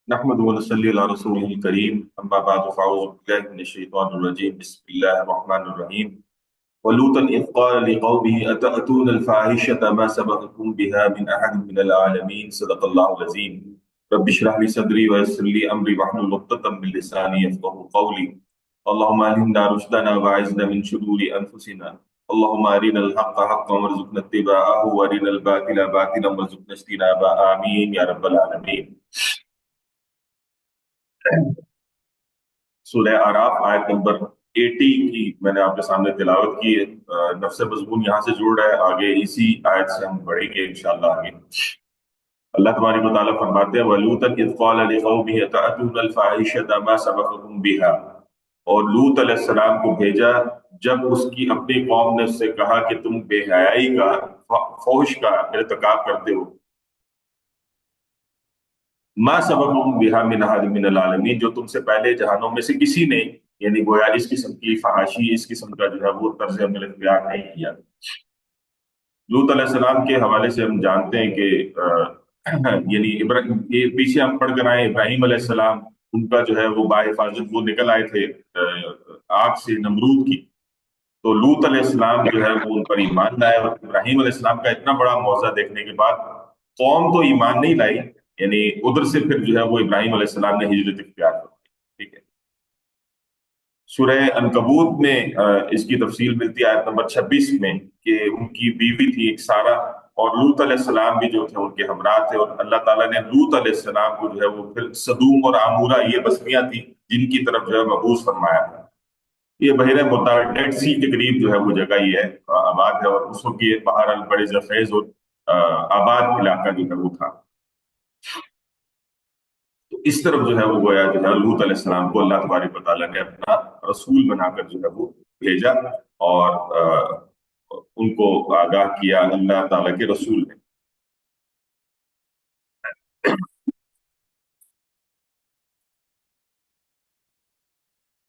नहमदुहु व नसल्ली अला रसूलिल करीम अम्मा बाद फ़अऊज़ु बिल्लाहि मिनश शैतानिर रजीम बिस्मिल्लाहिर रहमानिर रहीम वलूतन इज़ क़ाल लिक़ौमिही अतअतूनल फ़ाहिशता मा सबक़कुम बिहा मिन अहदिन मिनल आलमीन सदक़ल्लाहुल अज़ीम रब्बि इश्रह ली सदरी व यस्सिर ली अमरी वहलुल उक़दतम मिन लिसानी यफ़क़हू क़ौली अल्लाहुम्मा अल्हिमना रुश्दना व अइज़ना मिन शुरूरि अनफुसिना अल्लाहुम्मा अरिनल हक़्क़ हक़्क़न वरज़ुक़ना इत्तिबाअहु व अरिनल बातिला बातिलन वरज़ुक़ना इज्तिनाबा आमीन या रब्बल आलमीन। सूरह आराफ आयत नंबर 80 की मैंने आपके सामने तिलावत की है। नफ्स मज़मून यहाँ से जुड़ रहा है, आगे इसी आयत से हम बढ़ेंगे इंशाअल्लाह आगे। अल्लाह तबारक व तआला फरमाते हैं वलूतन इज़ क़ाल लिक़ौमिही अतअतूनल फ़ाहिशता मा सबक़कुम बिहा, और लूत अलैहिस्सलाम को भेजा जब उसकी अपनी कौम ने उससे कहा कि तुम बेहयाई का फौश का इर्तिकाब करते हो। मा सबकुम बिहा मिन अहद मिनल आलमीन, जो तुमसे पहले जहानों में से किसी ने यानी गोया इस किस्म की फहाशी, इस किस्म का जो है वो तर्ज अमल इख्तियार नहीं किया। लूत अलैहिस्सलाम के हवाले से हम जानते हैं कि यानी ये पीछे हम पढ़ कर आए, इब्राहिम अलैहिस्सलाम उनका जो है वो बाहिफाजत वो निकल आए थे आग से नमरूद की। तो लूत अलैहिस्सलाम जो है वो उन पर ईमान लाए, और इब्राहिम अलैहिस्सलाम का इतना बड़ा मौजज़ा देखने के बाद कौम तो ईमान नहीं लाई, यानी उधर से फिर जो है वो इब्राहिम अलैहिस्सलाम ने हिजरत इख्तियार कर ली। ठीक है। सूरह अनकबूत में इसकी तफसील मिलती है आयत नंबर 26 में कि उनकी बीवी थी एक सारा, और लूत अलैहिस्सलाम भी जो थे उनके हमरा थे, और अल्लाह ताला ने लूत अलैहिस्सलाम को जो है वो फिर सदूम और आमूरा ये बस्तियां थी जिनकी तरफ जो है मबूस फरमाया था। ये बहिर मुत्तहर डेड सी के करीब जो है वो जगह ये है, आबाद है, और उस वक्त ये बहरहाल बड़े जरखेज और आबाद इलाका जो है वो था। तो इस तरफ जो है वो गोया जो है लूत अलैहिस्सलाम को अल्लाह तबारक व तआला ने अपना रसूल बनाकर जो है वो भेजा, और उनको आगाह किया अल्लाह ताला के रसूल ने।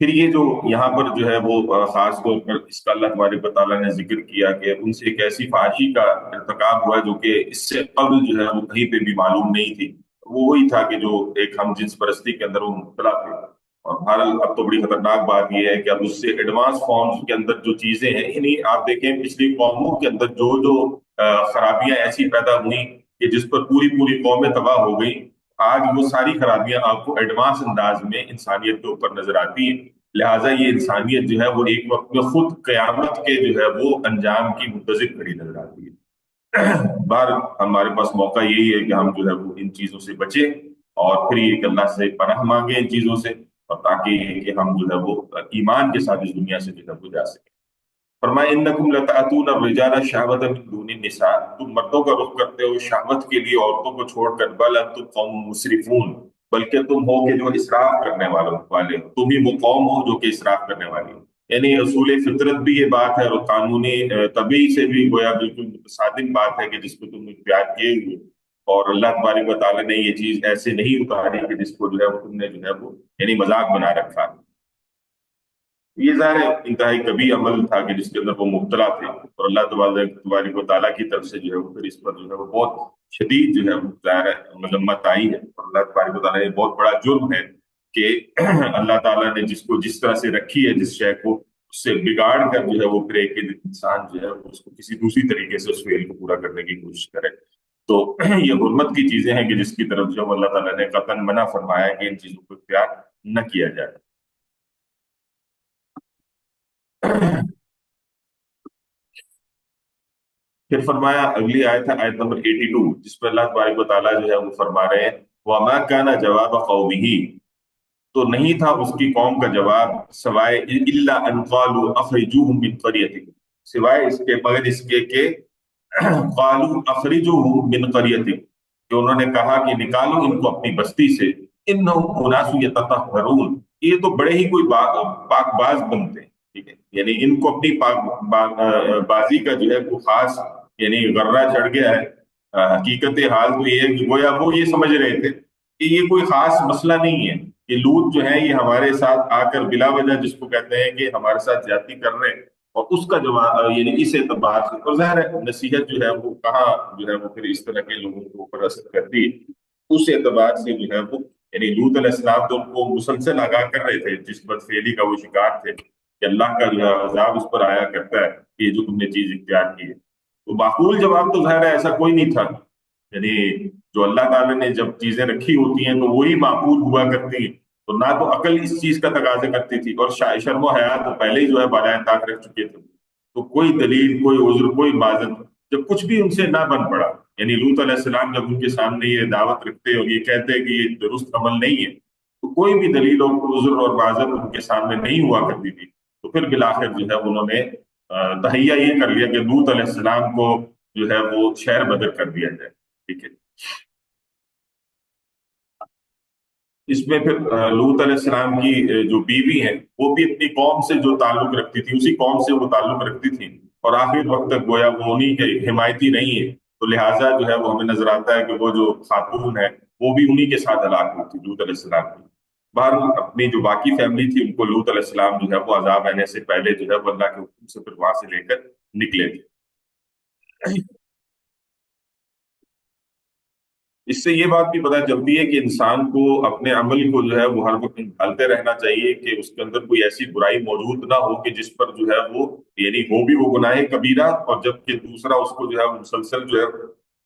फिर ये जो यहाँ पर जो है वो खास तौर पर इसका अल्लाह तबारक व तआला ने जिक्र किया कि उनसे एक ऐसी फाहिशी का इर्तिकाब हुआ जो कि इससे कबल जो है वो कहीं पे भी मालूम नहीं थी। वो वही था कि जो एक हम जिन्स परस्ती के अंदर वो मुब्तला थे। और बहरहाल अब तो बड़ी खतरनाक बात यह है कि अब उससे एडवांस फॉर्म्स के अंदर जो चीजें हैं, यानी आप देखें पिछली कौमों के अंदर जो जो खराबियां ऐसी पैदा हुई कि जिस पर पूरी पूरी कौमें तबाह हो गई, आज वो सारी खराबियां आपको एडवांस अंदाज में इंसानियत के ऊपर नजर आती है। लिहाजा ये इंसानियत जो है वो एक वक्त में खुद कयामत के जो है वो अंजाम की मुंतजिर खड़ी नजर आती है। बार हमारे पास मौका यही है कि हम जो है वो इन चीजों से बचे, और फिर ये कि अल्लाह से पनाह मांगे इन चीजों से, और ताकि कि हम जो है वो ईमान के साथ इस दुनिया से जो है वो जा सके। फरमाया इन्नकुम लतअतून अर्रिजाला शहवतन मिन दूनिन निसा, तुम मर्दों का रुख करते हो शहवत के लिए औरतों को छोड़कर, बल अंतुम कौम मुसरिफून, बल्कि तुम हो कि जो इसराफ करने वाले हो, तुम ही वो कौम हो जो कि इसराफ करने वाली हो। यानी असूल फितरत भी ये बात है, और कानूनी तबी से भी गोया बिल्कुल मुतसादिम बात है कि जिसको तुम प्यार किए हुए, और अल्लाह तबारक व तआला ने ये चीज ऐसे नहीं उतारी कि जिसको जो है वो तुमने जो है वो यानी मजाक बना रखा। ये ज़ाहिर है इंतहाई कभी अमल था कि जिसके अंदर वो मुब्तला थे, और अल्लाह तबारक व तआला की तरफ से जो है वो फिर इस पर जो है वो बहुत शदीद जो है वो ज़ाहिर है मजम्मत आई है। और अल्लाह तबारक व तआला ये बहुत बड़ा जुर्म है कि अल्लाह ताला ने जिसको जिस तरह से रखी है जिस शय को, उससे बिगाड़ कर जो है वो फिर एक इंसान जो है वो उसको किसी दूसरी तरीके से उस फेल को पूरा करने की कोशिश करे। तो ये हुर्मत की चीजें हैं कि जिसकी तरफ जो है वो अल्लाह ताला ने कतन मना फरमाया है कि इन चीजों को इख्तियार न किया जाए। फिर फरमाया अगली आयत है आयत नंबर 82, जिस पर अल्लाह तबारक व तआला जो है वो फरमा रहे हैं वमा काना जवाब कौमिही, तो नहीं था उसकी कौम का जवाब सवाए इल्ला अन क़ालू अखरिजूहुम मिन क़रयतिकुम, सिवाय इसके मगर इसके के क़ालू अखरिजूहुम मिन क़रयतिकुम, कि उन्होंने कहा कि निकालो इनको अपनी बस्ती से, इन्नहुम उनासु यततहहरून, ये तो बड़े ही कोई पाकबाज बनते हैं। ठीक है, यानी इनको अपनी बाजी का जो है वो खास यानी गर्रा चढ़ गया है। हकीकत हाल तो ये है कि गोया वो ये समझ रहे थे कि ये कोई खास मसला नहीं है, ये लूत जो है ये हमारे साथ आकर बिला वजह जिसको कहते हैं कि हमारे साथ ज्यादती कर रहे हैं, और उसका जवाब यानी इस एतबार से, और जाहिर है नसीहत जो है वो कहाँ जो है वो फिर इस तरह के लोगों के ऊपर असर करती है, उस एतबार से जो है वो यानी लूत अलैहिस्सलाम तो उनको मुसलसल आगाह कर रहे थे, जिस बदफेली का वो शिकार थे कि अल्लाह का जो है अजाब उस पर आया करता है, कि ये जो तुमने चीज इख्तियार की है। तो माकूल जवाब तो ज़ाहिर है ऐसा कोई नहीं था। यानी जो अल्लाह ताला ने जब चीजें रखी होती हैं तो वही माकूल हुआ करती हैं। तो ना तो अकल इस चीज का तकाजा करती थी, और शर्म हया तो पहले ही जो है बालाए ताक रख चुके थे। तो कोई दलील, कोई उज्र, कोई माजत जब कुछ भी उनसे ना बन पड़ा, यानी लूत अलैहिस्सलाम जब उनके सामने ये दावत रखते और ये कहते हैं कि ये दुरुस्त अमल नहीं है, तो कोई भी दलील और उज्र और माजत उनके सामने नहीं हुआ करती थी। तो फिर बिलाखिर जो है उन्होंने तहैया ये कर लिया कि लूत अलैहिस्सलाम को जो है वो शहर बदर कर दिया जाए। ठीक है। इसमें फिर लूत अलैहिस्सलाम की जो बीवी है, वो भी अपनी कौम से जो ताल्लुक रखती थी, उसी कौम से वो ताल्लुक रखती थी, और आखिर वक्त तक गोया वो उन्हीं के हिमायती नहीं है। तो लिहाजा जो है वो हमें नजर आता है कि वो जो खातून है वो भी उन्हीं के साथ हलाक हुई थी, लूत अलैहिस्सलाम की। बहरहाल अपनी जो बाकी फैमिली थी उनको लूत अलैहिस्सलाम जो है वो अजाब आने से पहले जो है वो अल्लाह के हुक्म से फिर वहां से लेकर निकले थे। इससे ये बात भी पता चलती है कि इंसान को अपने अमल को जो है वो हर वक्त निकालते रहना चाहिए, कि उसके अंदर कोई ऐसी बुराई मौजूद ना हो कि जिस पर जो है वो, यानी हो भी वो गुनाह कबीरा, और जबकि दूसरा उसको जो है वो मुसलसल जो है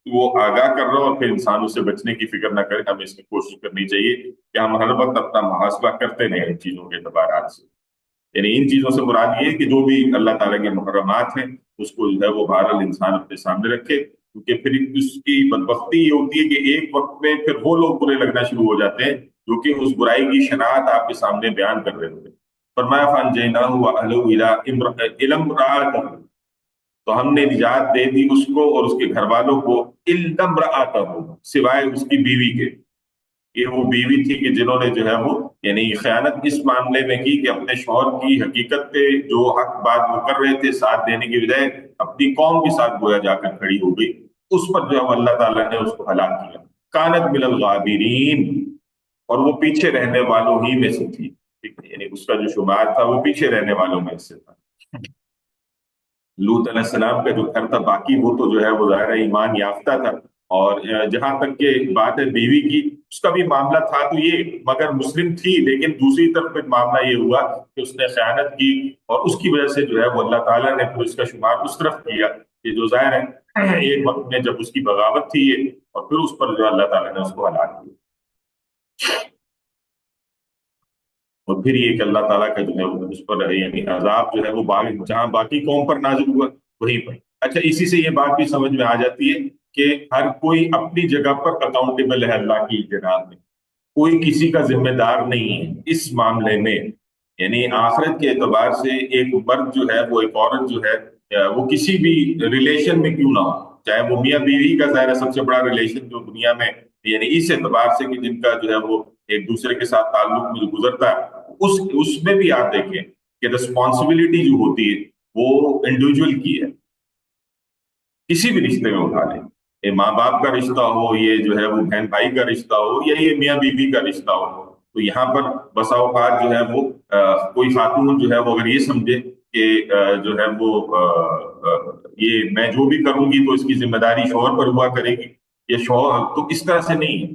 वो आगाह कर रहा हो, और फिर इंसान उससे बचने की फिक्र ना करे। हमें इसकी कोशिश करनी चाहिए कि हम हर वक्त अपना मुहासबा करते रहें इन चीजों के तबारात से। यानी इन चीजों से मुराद ये है कि जो भी अल्लाह ताला के मुहर्रमात हैं उसको जो है वो बहरहाल इंसान अपने सामने रखे, क्योंकि फिर उसकी बदबख्ती ये होती है कि एक वक्त में फिर वो लोग बुरे लगना शुरू हो जाते हैं जो कि उस बुराई की शनाख्त आपके सामने बयान कर रहे होते हैं। फरमाया फान जैना हुआ इलम रात, तो हमने निजात दे दी उसको और उसके घर वालों को, इल्लम रात, सिवाय उसकी बीवी के। ये वो बीवी थी कि जिन्होंने जो है वो, यानी खयानत इस मामले में की कि अपने शौहर की हकीकत पे जो हक बात वो कर रहे थे साथ देने की बजाय अपनी कौम के साथ गोया जाकर खड़ी हो गई। उस पर जो है अल्लाह ताला ने उसको हलाक किया। कानत मिनल गाबिरीन, और वो पीछे रहने वालों ही में से थी। ठीक है, यानी उसका जो शुमार था वो पीछे रहने वालों में से था। लूत अलैहिस्सलाम का जो घर था बाकी, वो तो जो है वो ज़ाहिर है ईमान याफ्ता था। और जहां तक के बात है बीवी की, उसका भी मामला था तो ये, मगर मुस्लिम थी, लेकिन दूसरी तरफ फिर मामला ये हुआ कि उसने खयानत की, और उसकी वजह से जो है वो अल्लाह ताला ने फिर उसका शुमार उस तरफ किया कि जो ज़ाहिर है एक वक्त में जब उसकी बगावत थी ये, और फिर उस पर जो अल्लाह ताला ने उसको हलाक किया। और फिर ये कि अल्लाह ताला का जो है वो उस पर यानी अजाब जो है वो जहां बाकी कौम पर नाजिल हुआ वहीं पर। अच्छा, इसी से ये बात भी समझ में आ जाती है कि हर कोई अपनी जगह पर अकाउंटेबल है अल्लाह की जनाब में। कोई किसी का जिम्मेदार नहीं है इस मामले में। यानी आखिरत के एतबार से एक मर्द जो है वो एक औरत जो है, वो किसी भी रिलेशन में क्यों ना हो, चाहे वो मियाँ बीवी का ज़ाहिर है सबसे बड़ा रिलेशन जो दुनिया में, यानी इस एतबार से कि जिनका जो है वो एक दूसरे के साथ ताल्लुक में जो गुजरता है, उस उसमें भी आप देखें कि रिस्पॉन्सिबिलिटी जो होती है वो इंडिविजुअल की है। किसी भी रिश्ते में उठा लें, ये माँ बाप का रिश्ता हो, ये जो है वो बहन भाई का रिश्ता हो, या ये मियाँ बीवी का रिश्ता हो, तो यहाँ पर बसा औकात जो है वो कोई खातून जो है वो अगर ये समझे कि जो है वो ये मैं जो भी करूंगी तो इसकी जिम्मेदारी शौहर पर हुआ करेगी, ये शौहर तो इस तरह से नहीं है।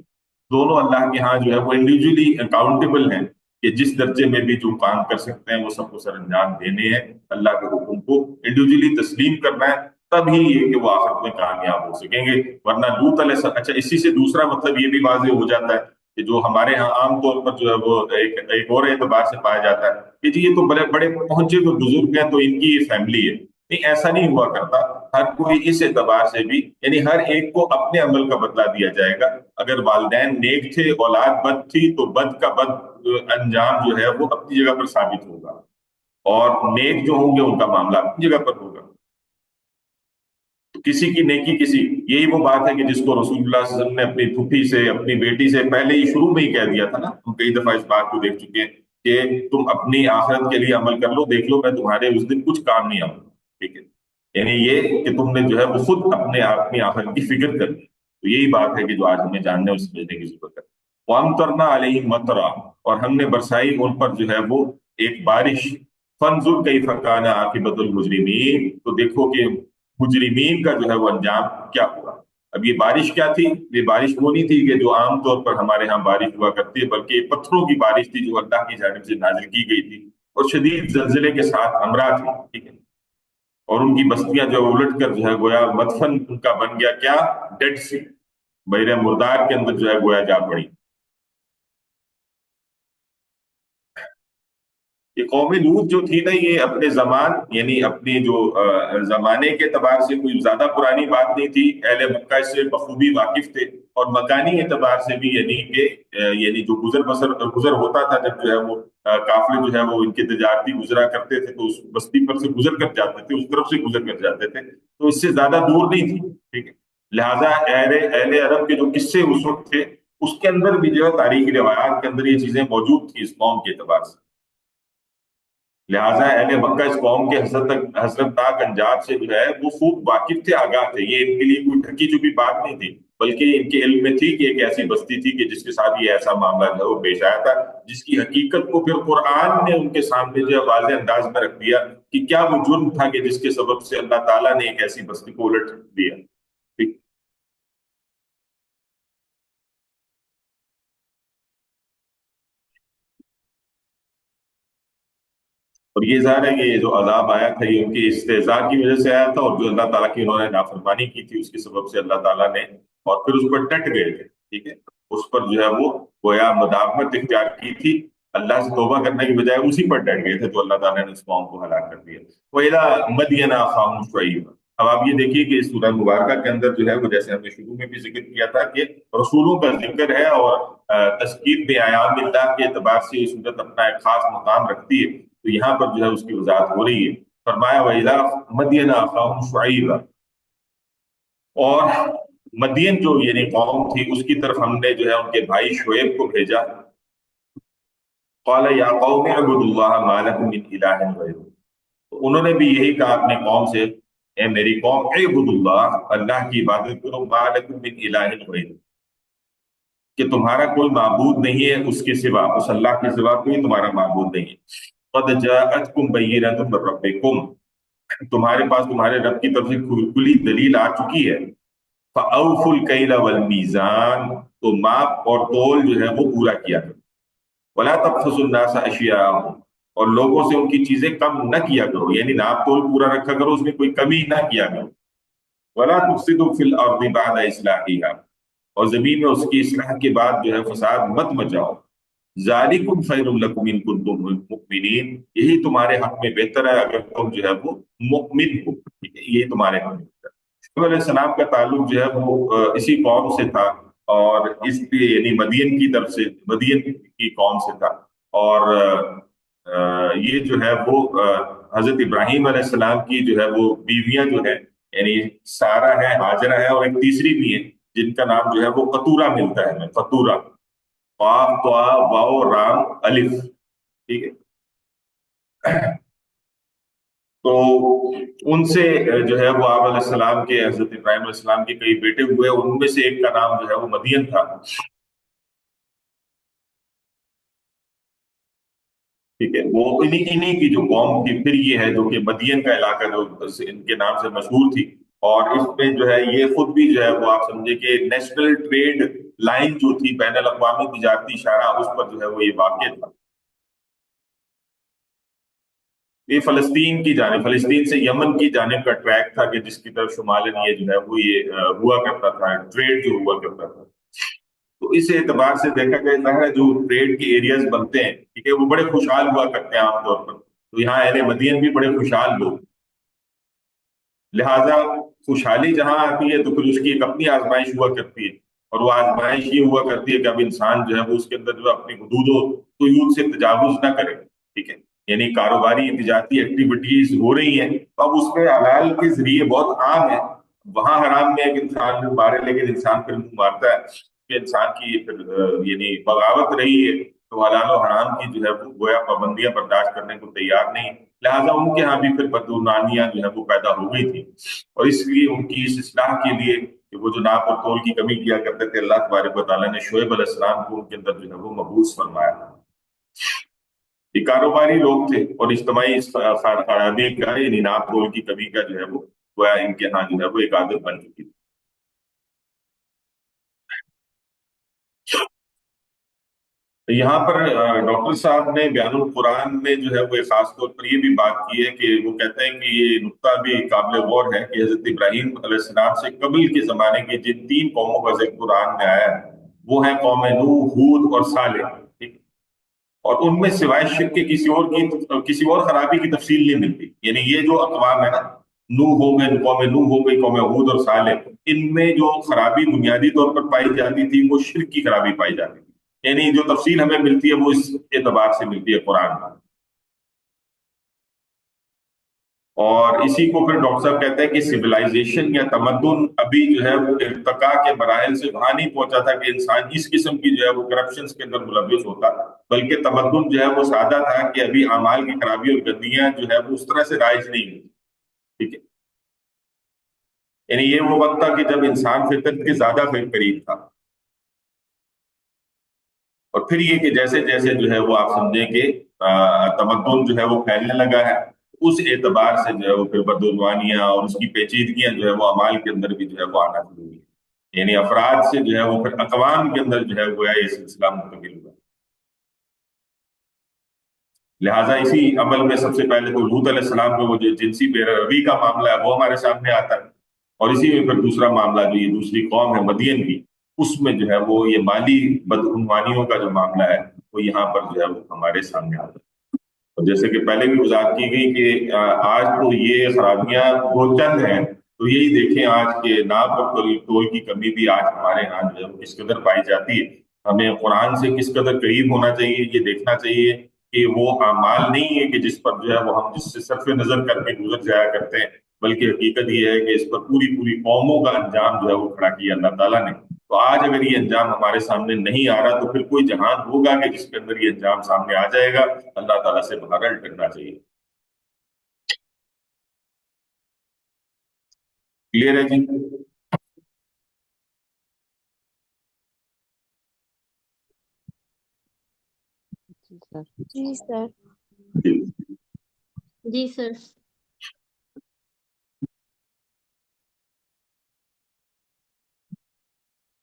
दोनों अल्लाह के यहाँ जो है वो इंडिविजुअली अकाउंटेबल हैं, कि जिस दर्जे में भी जो काम कर सकते हैं वो सबको सर अंजाम देने हैं, अल्लाह के हुक्म को इंडिविजुअली तस्लीम करना है, तभी ये कि वो आखिरत में कामयाब हो सकेंगे। वरना लूत अलैहि, अच्छा इसी से दूसरा मतलब ये भी वाज़ेह हो जाता है कि जो हमारे यहाँ आमतौर पर जो है वो एक और एतबार से पाया जाता है कि जी ये तो बड़े बड़े पहुंचे हुए बुजुर्ग हैं तो इनकी ये फैमिली है। नहीं, ऐसा नहीं हुआ करता। हर कोई इस एतबार से भी, यानी हर एक को अपने अमल का बदला दिया जाएगा। अगर वालिदैन नेक थे, औलाद बद थी, तो बद का बद अंजाम जो है वो अपनी जगह पर साबित होगा, और नेक जो होंगे उनका मामला अपनी जगह पर होगा। तो किसी की नेकी किसी, यही वो बात है कि जिसको रसूलुल्लाह सल्लल्लाहु अलैहि वसल्लम ने अपनी फूफी से, अपनी बेटी से पहले ही शुरू में ही कह दिया था ना, हम कई दफा इस बात को देख चुके हैं कि तुम अपनी आखिरत के लिए अमल कर लो, देख लो मैं तुम्हारे उस दिन कुछ काम नहीं आऊंगा। ठीक है, यानी ये कि तुमने जो है वो खुद अपने अपनी आखिरत की फिक्र कर ली। तो यही बात है कि जो आज हमें जानने और समझने की जरूरत है। वमतरना अलैहिम मतरा, और हमने बरसाई उन पर जो है वो एक बारिश। फंजुर कैफ कान आकिबतुल मुजरिमीन, तो देखो कि मुजरिमीन का जो है वो अंजाम क्या हुआ। اب یہ بارش کیا تھی؟ یہ بارش وہ نہیں تھی کہ جو عام طور پر ہمارے ہاں بارش ہوا کرتی ہے، بلکہ یہ پتھروں کی بارش تھی جو اللہ کی جانب سے نازل کی گئی تھی، اور شدید زلزلے کے ساتھ ہمراہ تھی، ٹھیک ہے؟ اور ان کی بستیاں جو الٹ کر جو ہے گویا مدفن ان کا بن گیا، کیا؟ ڈیڈ سی، بحر مردار کے اندر جو ہے گویا جا پڑی۔ یہ قوم لوط جو تھی نا، یہ اپنے زمان یعنی اپنے جو زمانے کے اعتبار سے کوئی زیادہ پرانی بات نہیں تھی، اہل مکہ اس سے بخوبی واقف تھے، اور مکانی اعتبار سے بھی یعنی کہ یعنی جو گزر ہوتا تھا جب جو ہے وہ قافلے جو ہے وہ ان کے تجارتی گزرا کرتے تھے تو اس بستی پر سے گزر کر جاتے تھے، اس طرف سے گزر کر جاتے تھے، تو اس سے زیادہ دور نہیں تھی، ٹھیک ہے؟ لہٰذا اہل عرب کے جو قصے اس وقت تھے، اس کے اندر بھی جو ہے تاریخی روایات کے اندر یہ چیزیں موجود تھیں اس قوم کے اعتبار سے۔ لہٰذا اہل مکہ اس قوم کے حسرت ناک انجام سے جو ہے وہ خوب واقف تھے، آگاہ تھے، یہ ان کے لیے کوئی ڈھکی چپی بات نہیں تھی، بلکہ ان کے علم میں تھی کہ ایک ایسی بستی تھی کہ جس کے ساتھ یہ ایسا معاملہ جو ہے وہ پیش آیا تھا، جس کی حقیقت کو پھر قرآن نے ان کے سامنے جو ہے واضح انداز میں رکھ دیا کہ کیا وہ جرم تھا کہ جس کے سبب سے اللہ تعالیٰ نے ایک ایسی بستی کو الٹ دیا، ٹھیک؟ اور یہ ظاہر ہے کہ یہ جو عذاب آیا تھا یہ ان کی استہزاء کی وجہ سے آیا تھا، اور جو اللہ تعالیٰ کی انہوں نے نافرمانی کی تھی اس کے سبب سے اللہ تعالیٰ نے، اور پھر اس پر ڈٹ گئے تھے، ٹھیک ہے؟ اس پر جو ہے وہ گویا مداومت اختیار کی تھی، اللہ سے توبہ کرنے کی بجائے اسی پر ڈٹ گئے تھے، تو اللہ تعالیٰ نے اس قوم کو ہلاک کر دیا۔ وَإِلَىٰ مَدْيَنَ أَخَاهُمْ شُعَيْبًا۔ اب آپ یہ دیکھیے کہ اس سورہ مبارکہ کے اندر جو ہے وہ جیسے ہم نے شروع میں بھی ذکر کیا تھا کہ رسولوں کا ذکر ہے، اور تذکیر بآیات اللہ کے اعتبار سے یہ سورت اپنا ایک خاص مقام رکھتی ہے، تو یہاں پر جو ہے اس کی وضاحت ہو رہی ہے۔ فرمایا وَإِلَىٰ مَدْيَنَ أَخَاهُمْ شُعَيْبًا، اور مدین جو یعنی قوم تھی اس کی طرف ہم نے جو ہے ان کے بھائی شعیب کو بھیجا۔ قَالَ يَا قَوْمِ اعْبُدُوا اللَّهَ مَا لَكُم مِّنْ إِلَٰهٍ غَيْرُهُ۔ تو انہوں نے بھی یہی کہا اپنی قوم سے، اے میری قوم، اعبدوا اللہ، اللہ کی عبادت کرو، ما لکم من الہ غیر، کہ تمہارا کوئی معبود نہیں ہے اس کے سوا، اس اللہ کے سوا کوئی تمہارا معبود نہیں ہے۔ قد جاءتکم بینۃ من ربکم، تمہارے پاس تمہارے رب کی طرف سے کھلی دلیل آ چکی ہے۔ فاوفوا الکیل والمیزان، تو ماپ اور تول جو ہے وہ پورا کیا کرو۔ ولا تبخسوا الناس اشیاءهم، اور لوگوں سے ان کی چیزیں کم نہ کیا کرو، یعنی ناپ تول پورا رکھا کرو، اس میں کوئی کمی نہ کیا کرو۔ ولا تفسدوا فی الارض بعد اصلاحها، اور زمین میں اس کی اصلاح کے بعد جو ہے فساد مت مچاؤ۔ ذالکم خیر لکم ان کنتم مؤمنین، یہی تمہارے حق میں بہتر ہے اگر تم جو ہے وہ مؤمن ہو، ٹھیک ہے؟ یہی تمہارے حق میں بہتر ہے۔ شعیب علیہ السلام کا تعلق جو ہے وہ اسی قوم سے تھا، اور اس لیے یعنی مدین کی طرف سے، مدین کی قوم سے تھا، اور یہ جو ہے وہ حضرت ابراہیم علیہ السلام کی جو ہے وہ بیویاں جو ہے، یعنی سارہ ہے، ہاجرہ ہے، اور ایک تیسری بھی ہے جن کا نام جو ہے وہ قطورہ ملتا ہے ہمیں، قطورہ، قاف طا واو رام الف، ٹھیک ہے؟ تو ان سے جو ہے وہ آپ علیہ السلام کے، حضرت ابراہیم علیہ السلام کے کئی بیٹے ہوئے، ان میں سے ایک کا نام جو ہے وہ مدین تھا، ٹھیک ہے؟ وہ انہی کی جو قوم تھی، پھر یہ ہے جو کہ مدین کا علاقہ جو ان کے نام سے مشہور تھی، اور اس میں جو ہے یہ خود بھی جو ہے وہ آپ سمجھے کہ نیشنل ٹریڈ لائن جو تھی، بین الاقوامی تجارتی شاہراہ، اس پر جو ہے وہ یہ واقع تھا۔ یہ فلسطین کی جانب، فلسطین سے یمن کی جانب کا ٹریک تھا کہ جس کی طرف شمالن یہ جو ہے وہ یہ ہوا کرتا تھا، ٹریڈ جو ہوا کرتا تھا۔ تو اس اعتبار سے دیکھا گیا ہے جو ٹریڈ کے ایریاز بنتے ہیں، ٹھیک ہے، وہ بڑے خوشحال ہوا کرتے ہیں عام طور پر، تو یہاں اہل مدین بھی بڑے خوشحال لوگ، لہٰذا خوشحالی جہاں آتی ہے تو پھر اس کی ایک اپنی آزمائش ہوا کرتی ہے، اور وہ آزمائش یہ ہوا کرتی ہے کہ اب انسان جو ہے وہ اس کے اندر جو اپنی حدود و قیود سے تجاوز نہ کرے، ٹھیک ہے؟ یعنی کاروباری تجارتی ایکٹیویٹیز ہو رہی ہیں، تو اب اس میں حلال کے ذریعے بہت عام ہے، وہاں حرام میں ایک انسان جو مارے، لیکن انسان پھر منہ مارتا ہے کہ انسان کی پھر یعنی بغاوت رہی ہے، تو حلال و حرام کی جو ہے وہ گویا پابندیاں برداشت کرنے کو تیار نہیں، لہٰذا ان کے ہاں بھی پھر بدعنوانیاں جو ہے وہ پیدا ہو گئی تھی، اور اس لیے ان کی اس اصلاح کے لیے کہ وہ جو ناپ اور تول کی کمی کیا کرتے تھے، اللہ تبارک و تعالیٰ نے شعیب علیہ السلام کو ان کے اندر جو ہے وہ مبعوث فرمایا۔ یہ کاروباری لوگ تھے، اور اجتماعی خرابی کا یعنی ناپ تول کی کمی کا جو ہے وہ گویا ان کے ہاں جو ہے وہ ایک عادت بن چکی تھی۔ यहाँ पर डॉक्टर साहब ने बयानुल कुरान में जो है वो एक खास तौर पर ये भी बात की है कि वो कहते हैं कि ये नुक्ता भी काबिल गौर है कि हजरत इब्राहीम अलैहिस्सलाम से कबल के जमाने की जिन तीन कौमों का जिक्र कुरान में आया है वो है कौम नूह, हूद और सालेह। ठीक है? और उनमें सिवाय शिर्क के किसी और खराबी की तफसील नहीं मिलती। यानी ये जो अक़वाम है ना, नूह हो गए, कौम नूह हो गई, कौम हूद और सालेह, इनमें जो खराबी बुनियादी तौर पर पाई जाती थी वो शिर्क की खराबी पाई जाती थी। यानी जो तफसील हमें मिलती है वो इस एतबार से मिलती है कुरान में। और इसी को फिर डॉक्टर साहब कहते हैं कि सिविलाइजेशन या तमद्दुन अभी जो है वो इर्तका के मराहिल से वहां नहीं पहुंचा था कि इंसान इस किस्म की जो है वो करप्शन के अंदर मुलविस होता, बल्कि तमद्दुन जो है वो सादा था कि अभी अमाल की खराबी और गंदियां जो है वो उस तरह से राइज नहीं हुई। ठीक है? यानी ये वो वक्त था कि जब इंसान फितरत के ज्यादा करीब था। और फिर ये कि जैसे जैसे जो है वो आप समझें कि तमद्दुन जो है वो फैलने लगा है, उस एतबार से जो है वो फिर बदउनवानियां और उसकी पेचीदगियां जो है वो अमाल के अंदर भी जो है वो आना शुरू हुई। यानी अफराद से जो है वो फिर अकवाम के अंदर जो है वो है ये सिलसिला मुंतकिल हुआ। लिहाजा इसी अमल में सबसे पहले तो लूत अलैहिस्सलाम में वो जो जिनसी बेरहमी का मामला है वो हमारे सामने आता है। और इसी में फिर दूसरा मामला जो ये दूसरी कौम है मदियन की, उसमें जो है वो ये माली बदउनवानियों का जो मामला है वो यहाँ पर जो है वो हमारे सामने आता है। और जैसे कि पहले भी वजाहत की गई कि आज तो ये खराबियां दो चंद हैं, तो यही देखें आज के नाप और तोल की कमी भी आज हमारे यहाँ जो है वो किस कदर पाई जाती है। हमें कुरान से किस कदर करीब होना चाहिए, ये देखना चाहिए कि वो अमाल नहीं है कि जिस पर जो है वो हम जिससे सरफ नजर करके गुजर जाया करते हैं, बल्कि हकीकत ये है कि इस पर पूरी पूरी कौमों का अंजाम जो है वो खड़ा किया अल्लाह ताला ने। तो आज अगर ये अंजाम हमारे सामने नहीं आ रहा तो फिर कोई जहान होगा कि जिसके अंदर ये अंजाम सामने आ जाएगा। अल्लाह ताला से बहरहाल डरना चाहिए। क्लियर है जी? जी सर। जी सर। जी। जी सर।